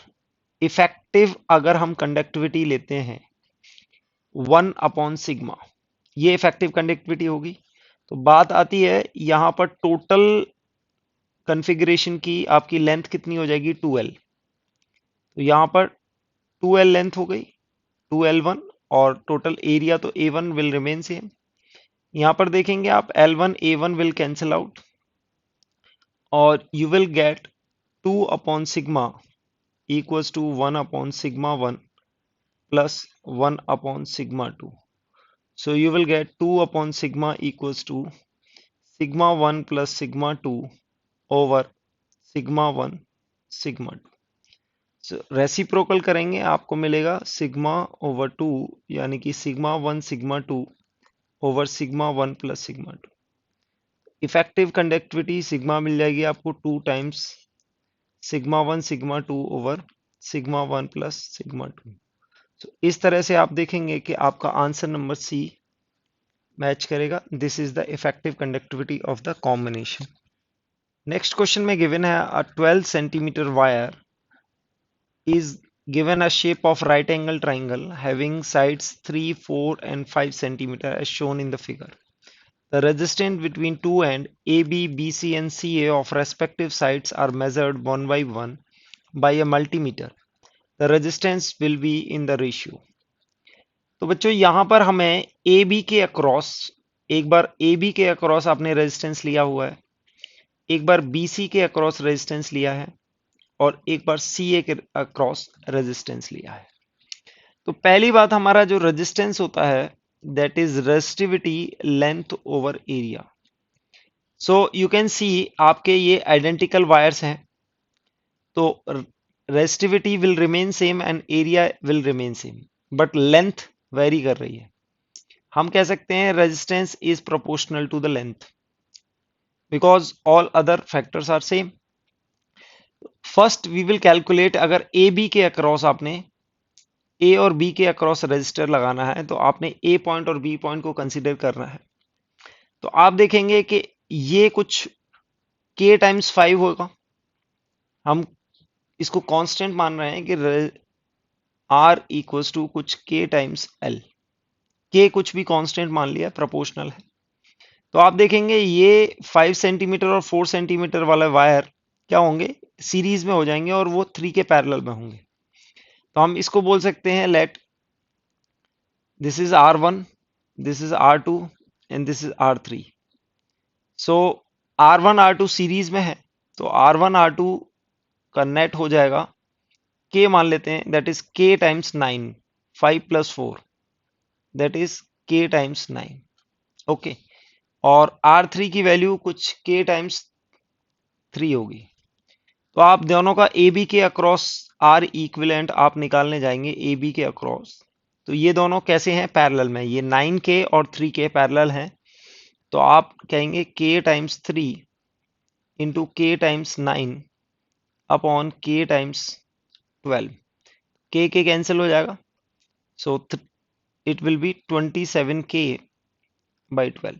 इफेक्टिव अगर हम कंडक्टिविटी लेते हैं 1 अपॉन सिग्मा, ये इफेक्टिव कंडक्टिविटी होगी। तो बात आती है यहां पर टोटल कॉन्फ़िगरेशन की आपकी लेंथ कितनी हो जाएगी, 2L। तो यहां पर 2L लेंथ हो गई, 2L1, और टोटल एरिया तो A1 विल रिमेन सेम। यहां पर देखेंगे आप L1 A1 will cancel out और you will get 2 upon sigma equals to 1 upon sigma 1 plus 1 upon sigma 2. So you will get 2 upon sigma equals to sigma 1 plus sigma 2 over sigma 1 sigma 2. So reciprocal करेंगे आपको मिलेगा sigma over 2, यानी कि sigma 1 sigma 2 over sigma 1 plus sigma 2। Effective conductivity sigma मिल जाएगी आपको 2 times sigma 1 sigma 2 over sigma 1 plus sigma 2। तो इस तरह से आप देखेंगे कि आपका आंसर नंबर सी मैच करेगा। This is the effective conductivity of the combination. Next question में गिवन है a 12 centimetre wire is given a shape of right angle triangle having sides 3, 4 and 5 centimeter as shown in the figure. The resistance between two end AB, BC and CA of respective sides are measured one by one by a multimeter. The resistance will be in the ratio. तो बच्चों यहां पर हमें AB के across एक बार A B के across आपने resistance लिया हुआ है, एक बार बी सी के अक्रॉस रेजिस्टेंस लिया है, और एक बार सी ए के अक्रॉस रेजिस्टेंस लिया है। तो पहली बात, हमारा जो रेजिस्टेंस होता है that is resistivity length over area. So you can see आपके ये आइडेंटिकल वायर्स हैं, तो resistivity will remain same and area will remain same, but length vary कर रही है। हम कह सकते हैं resistance is proportional to the length because all other factors are same. First we will calculate, अगर ए बी के अक्रॉस आपने ए और बी के अक्रॉस रजिस्टर लगाना है तो आपने ए पॉइंट और बी पॉइंट को कंसीडर करना है। तो आप देखेंगे कि ये कुछ k टाइम्स 5 होगा। हम इसको कांस्टेंट मान रहे हैं कि r इक्वल्स टू कुछ k टाइम्स l, k कुछ भी कांस्टेंट मान लिया, प्रोपोर्शनल है। तो आप देखेंगे ये 5 सेंटीमीटर और 4 सेंटीमीटर वाला वायर क्या होंगे, सीरीज में हो जाएंगे और वो 3 के पैरेलल में होंगे। तो हम इसको बोल सकते हैं let this is R1, this is R2 and this is R3। So R1 R2 series में है, तो R1 R2 का नेट हो जाएगा K मान लेते हैं, that is K times 9, 5 plus 4 that is K times 9। Okay, और R3 की वैल्यू कुछ K टाइम्स 3 होगी। तो आप दोनों का ए बी के अक्रॉस आर इक्विवेलेंट आप निकालने जाएंगे ए बी के अक्रॉस। तो ये दोनों कैसे हैं, पैरेलल में, ये 9K और 3K पैरेलल हैं। तो आप कहेंगे K times 3 into K times 9 upon K times 12। K cancel हो जाएगा, so it will B 27K by 12।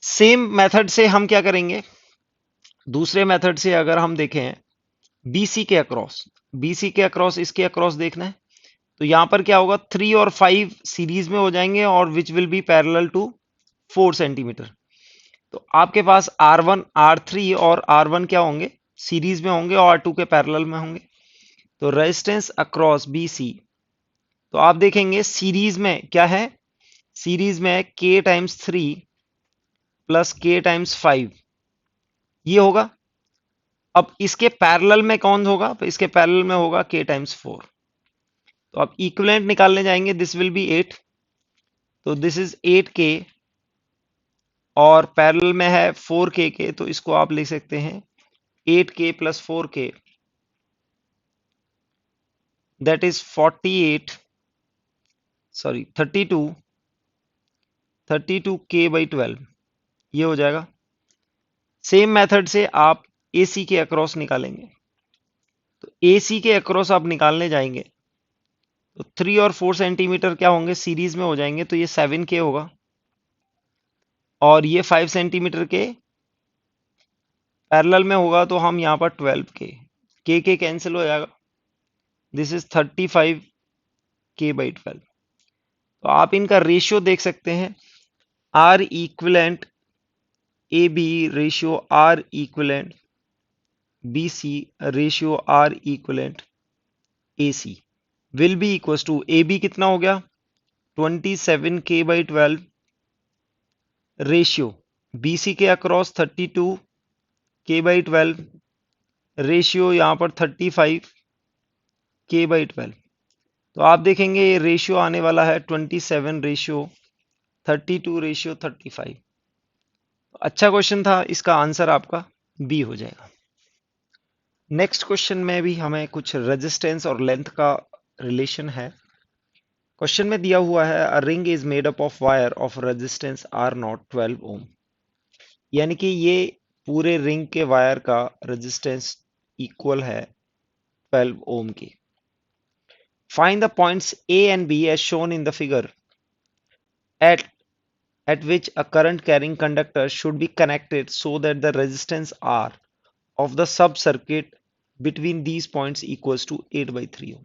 Same method से हम क्या करेंगे, दूसरे मेथड से अगर हम देखें BC के अक्रॉस, BC के अक्रॉस इसके अक्रॉस देखना है, तो यहां पर क्या होगा, 3 और 5 सीरीज में हो जाएंगे और which will be parallel to 4 centimetre. तो आपके पास R1 R3 और R1 क्या होंगे, सीरीज में होंगे और R2 के पैरेलल में होंगे। तो रेजिस्टेंस अक्रॉस BC, तो आप देखेंगे सीरीज में क्या है, सीरीज में है K times 3 plus K times 5, ये होगा। अब इसके पैरेलल में कौन होगा, तो इसके पैरेलल में होगा K टाइम्स 4। तो आप इक्विवेलेंट निकालने जाएंगे, दिस विल बी 8, तो दिस इज 8K और पैरेलल में है 4K के, तो इसको आप लिख सकते हैं 8K plus 4K that is 48, sorry 32K by 12, ये हो जाएगा। सेम मेथड से आप AC के अक्रॉस निकालेंगे, तो AC के अक्रॉस आप निकालने जाएंगे तो 3 और 4 सेंटीमीटर क्या होंगे, सीरीज में हो जाएंगे, तो ये 7K होगा और ये 5 सेंटीमीटर के पैरेलल में होगा, तो हम यहाँ पर 12K, K कैंसिल हो जाएगा, दिस इज 35K बाई 12। तो आप इनका रेशियो देख सकते हैं, R equivalent AB ratio R equivalent BC ratio R equivalent AC will be equals to, AB कितना हो गया 27K बाई 12 रेशियो BC के अक्रॉस 32K बाई 12 रेशियो यहाँ पर 35K बाई 12। तो आप देखेंगे ये रेशियो आने वाला है 27 रेशियो 32 रेशियो 35। अच्छा क्वेश्चन था, इसका आंसर आपका बी हो जाएगा। नेक्स्ट क्वेश्चन में भी हमें कुछ रेजिस्टेंस और लेंथ का रिलेशन है। क्वेश्चन में दिया हुआ है a ring is made up of wire of resistance R not 12 ओम, यानी कि ये पूरे रिंग के वायर का रेजिस्टेंस इक्वल है 12 ओम की। Find the points A and B as shown in the figure at which a current carrying conductor should be connected so that the resistance R of the sub circuit between these points equals to 8 by 3 ohm।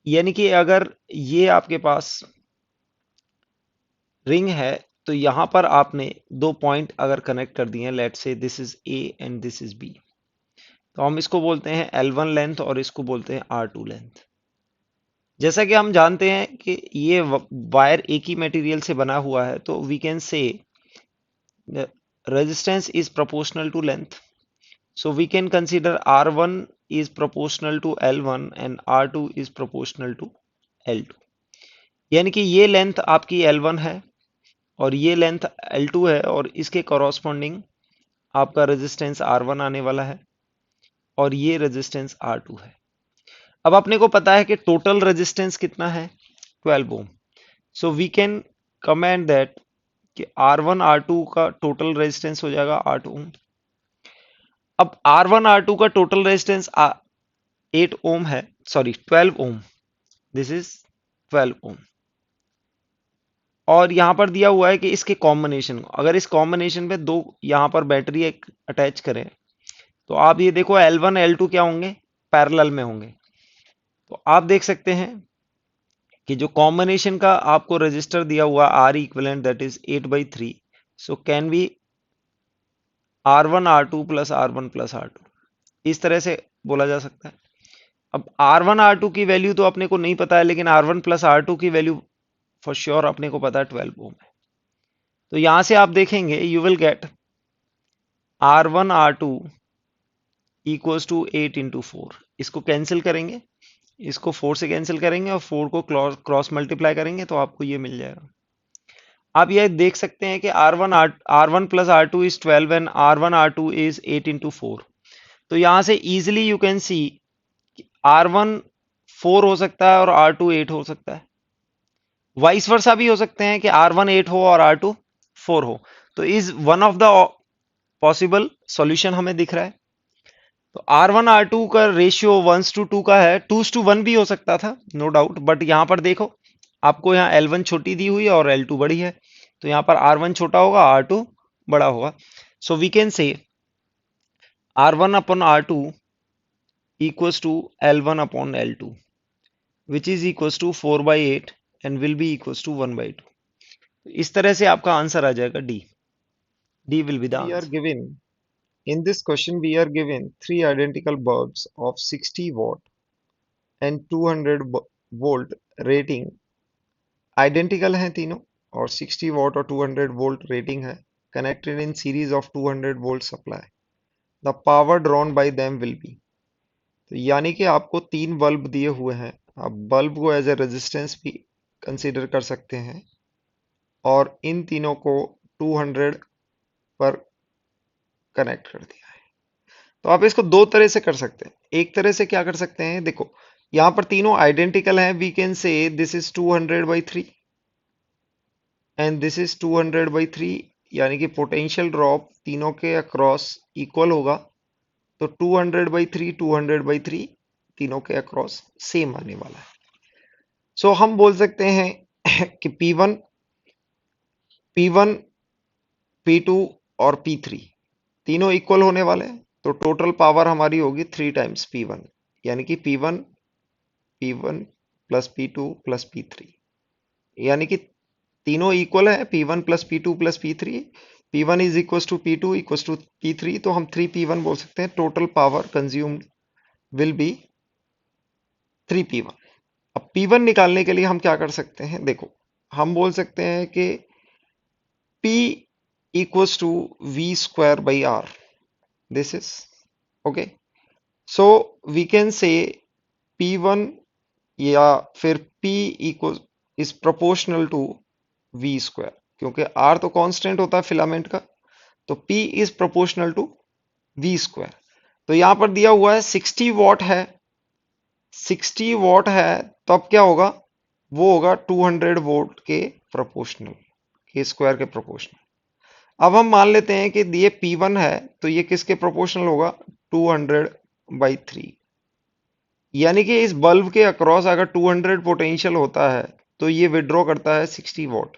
यानी कि अगर ये आपके पास ring है तो यहां पर आपने दो पॉइंट अगर कनेक्ट कर दिए हैं, लेट से this is A and this is B, तो हम इसको बोलते हैं L1 लेंथ और इसको बोलते हैं R2 लेंथ। जैसा कि हम जानते हैं कि ये वायर एक ही मटेरियल से बना हुआ है, तो we can say resistance is proportional to length. So we can consider R1 is proportional to L1 and R2 is proportional to L2. यानी कि ये लेंथ आपकी L1 है और ये लेंथ L2 है और इसके कॉरस्पॉन्डिंग आपका रेजिस्टेंस R1 आने वाला है और ये रेजिस्टेंस R2 है। अब अपने को पता है कि टोटल रेजिस्टेंस कितना है, 12 ohm. So we can comment that कि R1 R2 का टोटल रेजिस्टेंस हो जाएगा 8 ओम। अब R1 R2 का टोटल रेजिस्टेंस 8 ओम है, सॉरी 12 ओम, दिस इज 12 ओम। और यहां पर दिया हुआ है कि इसके कॉम्बिनेशन, अगर इस कॉम्बिनेशन में दो यहां पर बैटरी एक अटैच करें तो आप ये देखो L1 L2 क्या होंगे, पैरेलल में होंगे। तो आप देख सकते हैं कि जो कॉम्बिनेशन का आपको रजिस्टर दिया हुआ R equivalent that is 8/3, so can be R1 R2 plus R1 plus R2, इस तरह से बोला जा सकता है। अब R1 R2 की वैल्यू तो अपने को नहीं पता है, लेकिन R1 प्लस R2 की वैल्यू फॉर श्योर अपने को पता है 12 ओम है। तो यहां से आप देखेंगे you will get R1 R2 equals to 8 into 4। इसको कैंसिल करेंगे, इसको 4 से कैंसिल करेंगे और 4 को क्रॉस मल्टीप्लाई करेंगे तो आपको ये मिल जाएगा। आप ये देख सकते हैं कि R1 plus R2 is 12 and R1 R2 is 8 into 4। तो यहां से easily you can C R1 4 हो सकता है और R2 8 हो सकता है। वाइस वर्सा भी हो सकते हैं कि R1 8 हो और R2 4 हो। तो is one of the possible solution हमें दिख रहा है। तो R1 R2 का रेशियो 1:2 का है, 2:1 भी हो सकता था, नो डाउट, बट यहां पर देखो आपको यहाँ L1 छोटी दी हुई है और L2 बड़ी है, तो यहाँ पर R1 छोटा होगा, R2 बड़ा होगा। सो we can say R1 upon R2 equals to L1 upon L2, which is equals to 4/8 and will be equals to 1/2. इस तरह से आपका आंसर आ जाएगा D. D will be the We are answer. given in this question we are given three identical bulbs of 60 watt and 200 volt rating, identical हैं तीनों और 60 watt और 200 volt rating है, connected in series of 200 volt supply. The power drawn by them will be, तो यानी कि आपको तीन बल्ब दिए हुए हैं, आप बल्ब को एज ए रेजिस्टेंस भी कंसीडर कर सकते हैं और इन तीनों को 200 पर कनेक्ट कर दिया है। तो आप इसको दो तरह से कर सकते हैं। एक तरह से क्या कर सकते हैं, देखो यहां पर तीनों आइडेंटिकल हैं, we can say this is 200/3 and this is 200/3, यानी कि पोटेंशियल ड्रॉप तीनों के अक्रॉस इक्वल होगा। तो 200/3 200/3 तीनों के अक्रॉस सेम आने वाला है। सो हम बोल सकते हैं कि P1 P1 P2 और P3 तीनों इक्वल होने वाले हैं, तो टोटल पावर हमारी होगी 3 टाइम्स P1, यानी कि P1 plus P2 plus P3, यानी कि तीनों इक्वल है, P1 plus P2 plus P3, P1 is equal to P2 equal to P3, तो हम 3P1 बोल सकते हैं। Total power consumed will be 3P1। अब P1 निकालने के लिए हम क्या कर सकते हैं, देखो हम बोल सकते हैं कि P equals to V square by R. This is okay. So we can say P1 या फिर P equals is proportional to V square, क्योंकि R तो कांस्टेंट होता है फिलामेंट का, तो P is proportional to V square। तो यहां पर दिया हुआ है 60 वॉट है, 60 वॉट है, तो अब क्या होगा, वो होगा 200 वोल्ट के प्रोपोर्शनल, के स्क्वायर के प्रोपोर्शनल। अब हम मान लेते हैं कि ये P1 है, तो ये किसके प्रोपोर्शनल होगा, 200/3, यानी कि इस बल्ब के अक्रॉस अगर 200 पोटेंशियल होता है तो ये विड्रॉ करता है 60 वॉट।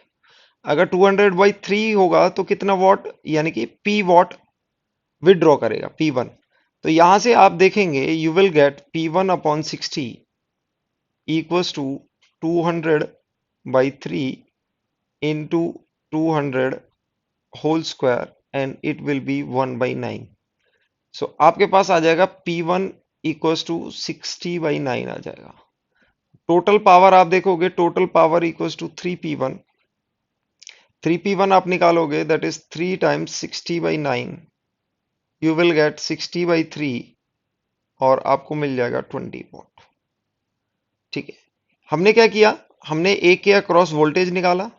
अगर 200/3 होगा तो कितना वॉट, यानी कि P वॉट विड्रॉ करेगा P1। तो यहां से आप देखेंगे you will get P1 upon 60 equals to 200/3 into 200 whole square and it will be 1/9। So आपके पास आ जाएगा P1 इक्वल्स टू 60/9 आ जाएगा। टोटल पावर आप देखोगे, total power equals to 3p1। 3p1 आप निकालोगे, that is 3 times 60/9, you will gate 60/3, और आपको मिल जाएगा 20 वॉट। ठीक है, हमने क्या किया, हमने एक के अक्रॉस वोल्टेज निकाला।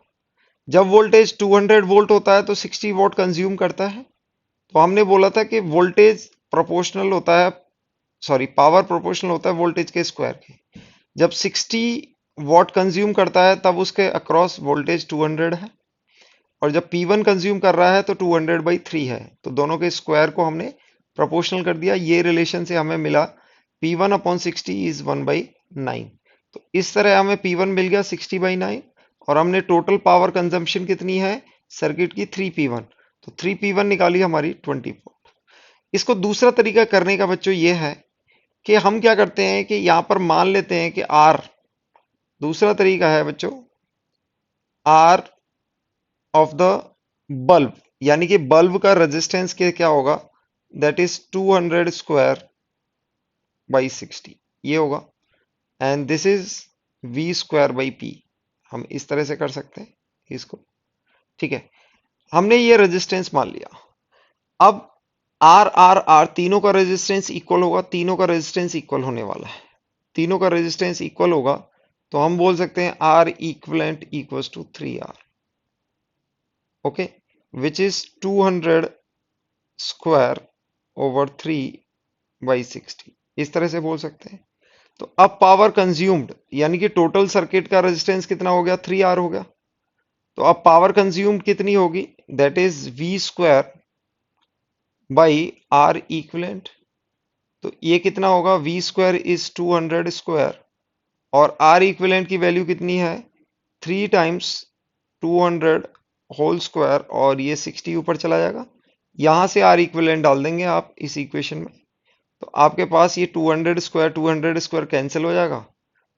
जब वोल्टेज 200 वोल्ट होता है तो 60 वॉट कंज्यूम करता है। तो हमने बोला था कि वोल्टेज प्रोपोर्शनल होता है, सॉरी, पावर प्रोपोर्शनल होता है वोल्टेज के स्क्वायर के। जब 60 वॉट कंज्यूम करता है तब उसके अक्रॉस वोल्टेज 200 है, और जब P1 कंज्यूम कर रहा है तो 200/3 है। तो दोनों के स्क्वायर को हमने प्रोपोर्शनल कर दिया। ये रिलेशन से हमें मिला P1/60 इज 1/9। तो इस तरह हमें P1 मिल गया 60/9, और हमने टोटल पावर कंजम्पशन कितनी है सर्किट की, 3p1। तो 3p1 निकाली हमारी 20 वॉट। इसको दूसरा तरीका करने का बच्चों ये है कि हम क्या करते हैं कि यहां पर मान लेते हैं कि R, दूसरा तरीका है बच्चों, R ऑफ द बल्ब, यानी कि बल्ब का रेजिस्टेंस के क्या होगा, दैट इज 200 स्क्वायर/60, ये होगा। And this is V²/P। हम इस तरह से कर सकते हैं इसको। ठीक है, हमने ये रेजिस्टेंस मान लिया। अब आर आर आर तीनों का रेजिस्टेंस इक्वल होगा, तीनों का रेजिस्टेंस इक्वल होने वाला है, तीनों का रेजिस्टेंस इक्वल होगा। तो हम बोल सकते हैं R equivalent equals to 3R, okay, which is 200 स्क्वायर/3/60, इस तरह से बोल सकते हैं। तो अब पावर कंज्यूम्ड, यानी कि टोटल सर्किट का रेजिस्टेंस कितना हो गया, 3R हो गया। तो अब पावर कंज्यूम्ड कितनी होगी, दैट इज V²/R इक्वलेंट। तो ये कितना होगा, V² इज 200 स्क्वायर, और R इक्विवेलेंट की वैल्यू कितनी है, 3 टाइम्स 200 होल स्क्वायर, और ये 60 ऊपर चला जाएगा। यहां से R इक्विवेलेंट डाल देंगे आप इस इक्वेशन में, तो आपके पास ये 200 स्क्वायर कैंसिल हो जाएगा,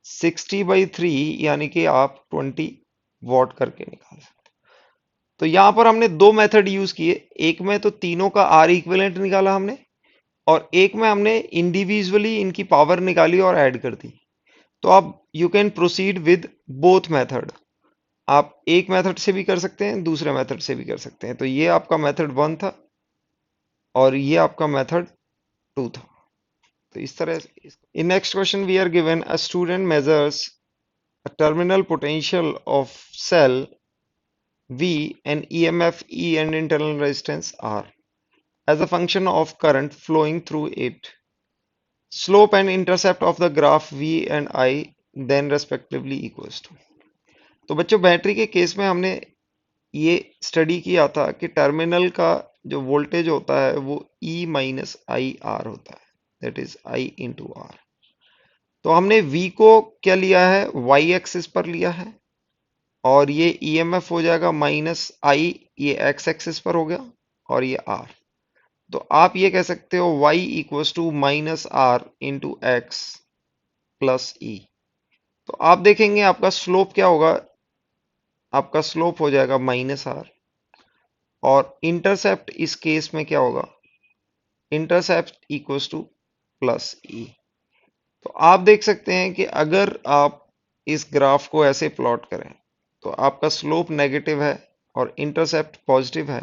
60/3 यानी कि आप 20 वॉट करके निकाल सकते। तो यहां पर हमने दो मेथड यूज किए, एक में तो तीनों का R इक्विवेलेंट निकाला हमने, और एक में हमने इंडिविजुअली इनकी पावर निकाली और ऐड कर दी। तो आप you can proceed with both method, आप एक मेथड से भी कर सकते हैं, दूसरे मेथड से भी कर सकते हैं। तो ये आपका मेथड 1 था, और ये आपका मेथड 2 था। तो इस तरह से in next question we are given a student measures a terminal potential of cell V and EMF E and internal resistance R as a function of current flowing through it. Slope and intercept of the graph V and I then respectively equals to। तो बच्चों battery के case में हमने ये study किया था कि terminal का जो वोल्टेज होता है वो E-IR होता है, that is I into R. तो हमने V को क्या लिया है, Y एक्सिस पर लिया है, और ये EMF हो जाएगा -I, ये X एक्सिस पर हो गया, और ये R। तो आप ये कह सकते हो Y equals to -R into x plus E। तो आप देखेंगे आपका स्लोप क्या होगा, आपका स्लोप हो जाएगा -R, और इंटरसेप्ट इस केस में क्या होगा, intercept equals two plus E। तो आप देख सकते हैं कि अगर आप इस ग्राफ को ऐसे प्लॉट करें तो आपका स्लोप नेगेटिव है और इंटरसेप्ट पॉजिटिव है,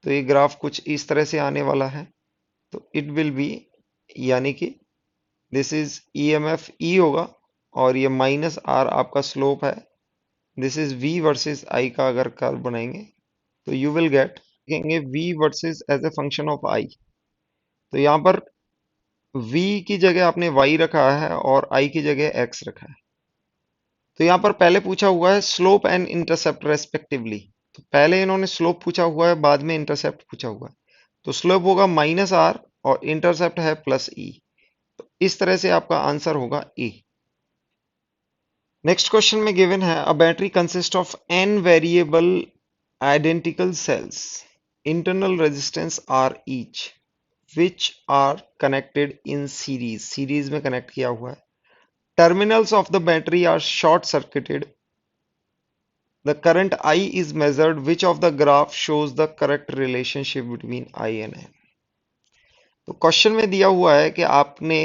तो ये ग्राफ कुछ इस तरह से आने वाला है। तो इट विल बी, यानी कि दिस इज EMF E होगा, और ये -R आपका स्लोप है, this is V versus I का अगर कर्व बनाएंगे तो यू विल गेट, देखेंगे V versus as a function of I। तो यहाँ पर V की जगह आपने Y रखा है और I की जगह X रखा है। तो यहाँ पर पहले पूछा हुआ है स्लोप एंड इंटरसेप्ट रेस्पेक्टिवली। तो पहले इन्होंने स्लोप पूछा हुआ है, बाद में इंटरसेप्ट पूछा हुआ है। तो स्लोप होगा -R और इंटरसेप्ट है +E। तो इस तरह से आपका आंसर होगा E। नेक्स्ट क्वेश्चन में गिवन है a battery consist of n variable identical cells, internal resistance R each, which are connected in series, series में कनेक्ट किया हुआ है। Terminals of the battery are short circuited. The current I is measured. Which of the graph shows the correct relationship between I and N? तो question में दिया हुआ है कि आपने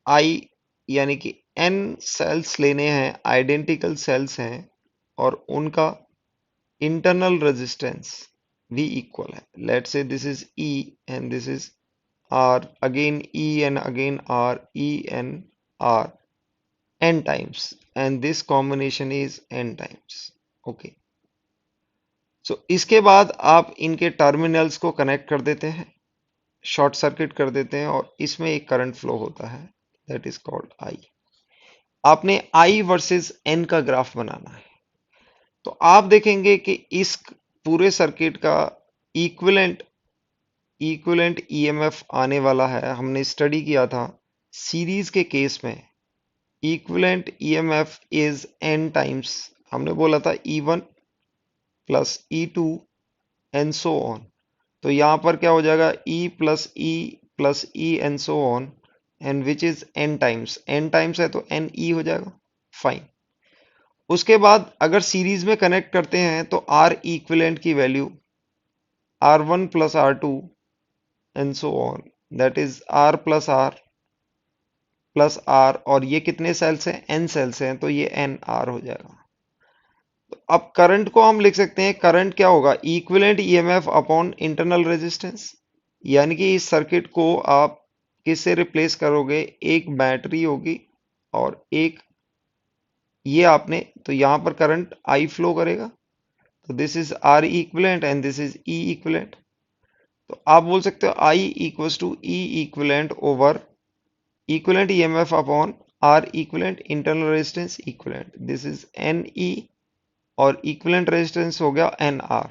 I यानी कि n सेल्स लेने हैं, आइडेंटिकल सेल्स हैं, और उनका इंटरनल रेजिस्टेंस भी इक्वल है. Let's say this is E and this is R, again E and again R, E and R, n times, and this combination is n times. Okay. सो इसके बाद आप इनके terminals को कनेक्ट कर देते हैं, शॉर्ट सर्किट कर देते हैं, और इसमें एक करंट फ्लो होता है, दैट इज कॉल्ड I. आपने I वर्सेस N का ग्राफ बनाना है. तो आप देखेंगे कि इस पूरे सर्किट का इक्विवेलेंट इक्विवेलेंट ईएमएफ आने वाला है. हमने स्टडी किया था सीरीज के केस में equivalent EMF is n times. हमने बोला था E1 plus E2 and so on. तो यहां पर क्या हो जाएगा, plus E and so on, and which is n times. n times है तो n e हो जाएगा. फाइन. उसके बाद अगर सीरीज में कनेक्ट करते हैं तो R इक्विवेलेंट की value R1 plus R2 and so on, that is R plus R, और ये कितने सेल्स हैं, n सेल्स हैं, तो ये NR हो जाएगा. तो अब करंट को हम लिख सकते हैं, करंट क्या होगा, equivalent EMF upon internal resistance. यानी कि इस सर्किट को आप किससे रिप्लेस करोगे, एक बैटरी होगी और एक ये आपने, तो यहां पर करंट I फ्लो करेगा. तो this is R equivalent and this is E equivalent. तो आप बोल सकते हो I equals to E equivalent over equivalent EMF upon R equivalent internal resistance equivalent. This is NE और इक्विवेलेंट रेजिस्टेंस हो गया NR.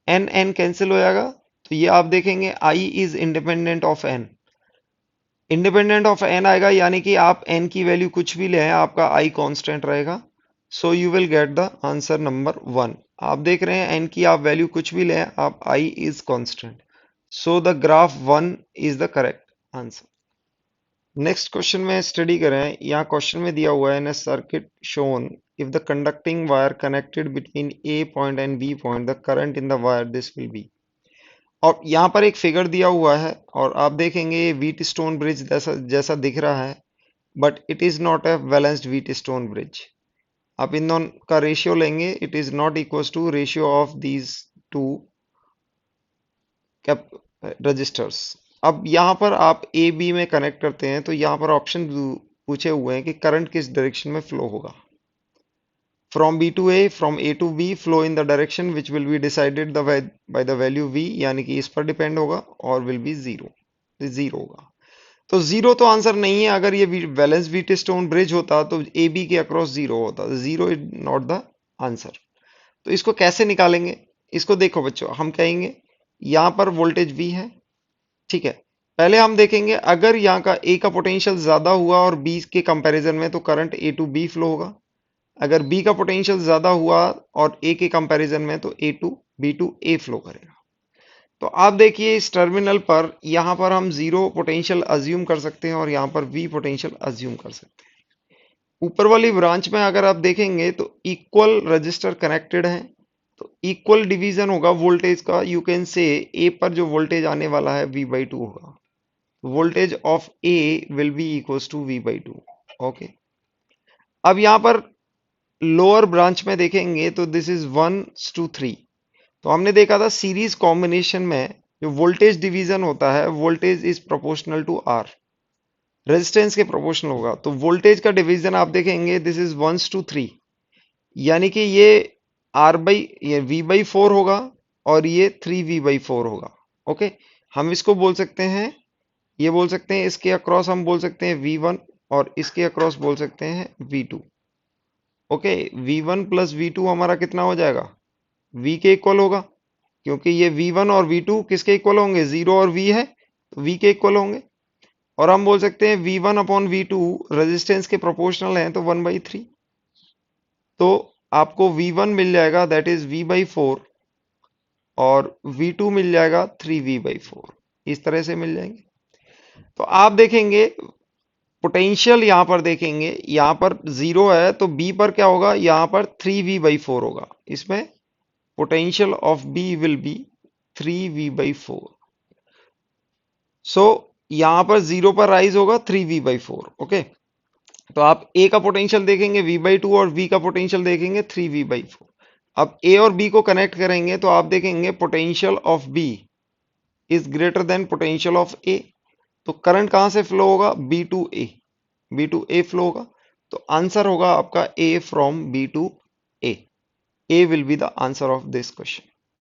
N कैंसिल हो जाएगा. तो ये आप देखेंगे I is independent of N. Independent of N आएगा यानी कि आप N की वैल्यू कुछ भी ले आए, आपका I कांस्टेंट रहेगा. So you will get the answer number 1. आप देख रहे हैं N की आप वैल्यू कुछ भी ले आए, आप I is constant. So the graph 1 is the correct answer. Next question में स्टडी करें. यहाँ क्वेश्चन में दिया हुआ है, in circuit shown if the conducting wire connected between A point and B point, the current in the wire this will be. और यहाँ पर एक फिगर दिया हुआ है और आप देखेंगे ये व्हीट स्टोन ब्रिज जैसा जैसा दिख रहा है, but it is not a balanced Wheatstone bridge. आप इन दोनों का रेशियो लेंगे, it is not equal to ratio of these two resistors. अब यहाँ पर आप ए बी में कनेक्ट करते हैं तो यहाँ पर ऑप्शन पूछे हुए हैं कि करंट किस डायरेक्शन में फ्लो होगा. From B to A, from A to B, flow in the direction which will be decided by the value V, यानी कि इस पर डिपेंड होगा, और will be जीरो. जीरो होगा. तो जीरो तो आंसर नहीं है. अगर ये बैलेंस व्हीट स्टोन ब्रिज होता तो ए बी के अक्रॉस जीरो होता. Zero is not the answer. तो इसको कैसे निकालेंगे, इसको देखो बच्चों. हम कहेंगे यहाँ पर वोल्टेज V है, ठीक है. पहले हम देखेंगे अगर यहाँ का A का पोटेंशियल ज्यादा हुआ और B के कंपैरिजन में, तो current A to B flow होगा. अगर B का पोटेंशियल ज्यादा हुआ और A के कंपैरिजन में, तो A to B to A flow करेगा. तो आप देखिए इस टर्मिनल पर यहां पर हम जीरो पोटेंशियल अज्यूम कर सकते हैं और यहां पर V पोटेंशियल अज्यूम कर सकते हैं. ऊपर वाली ब्रांच में अगर आप देखेंगे तो इक्वल रजिस्टर कनेक्टेड हैं, तो इक्वल डिवीजन होगा वोल्टेज का. यू कैन से A पर जो वोल्टेज आने वाला है V/2 होगा. Voltage of A will be equals to V/2. Okay. अब यहां पर लोअर ब्रांच में देखेंगे तो दिस इज 1:3. तो हमने देखा था सीरीज कॉम्बिनेशन में जो वोल्टेज डिवीजन होता है, voltage is proportional to R, resistance के प्रोपोर्शनल होगा. तो वोल्टेज का डिवीजन आप देखेंगे दिस इज 1:3, यानी कि ये ये V/4 होगा और ये 3V/4 होगा. ओके. हम इसको बोल सकते हैं, ये बोल सकते हैं इसके अक्रॉस हम बोल सकते हैं V1 और इसके अक्रॉस बोल सकते हैं V2. Okay. V1 plus V2 हमारा कितना हो जाएगा, V के इक्वल होगा, क्योंकि ये V1 और V2 किसके इक्वल होंगे, 0 और V है तो V के इक्वल होंगे. और हम बोल सकते हैं V1 अपॉन V2 रेजिस्टेंस के प्रोपोर्शनल हैं, तो 1/3. तो आपको V1 मिल जाएगा दैट इज V/4 और V2 मिल जाएगा 3V/4. इस तरह से मिल जाएंगे. तो आप देखेंगे पोटेंशियल यहां पर देखेंगे, यहां पर 0 है तो B पर क्या होगा, यहां पर 3V/4 होगा. इसमें potential of B will be 3V/4. सो यहां पर 0 पर राइज होगा 3V/4. ओके. तो आप ए का पोटेंशियल देखेंगे V/2 और V का पोटेंशियल देखेंगे 3V/4। अब ए और बी को कनेक्ट करेंगे तो आप देखेंगे potential of B is greater than potential of A. तो करंट कहां से फ्लो होगा? बी टू ए फ्लो होगा। तो आंसर होगा आपका A from B to A. A will be the answer of this question.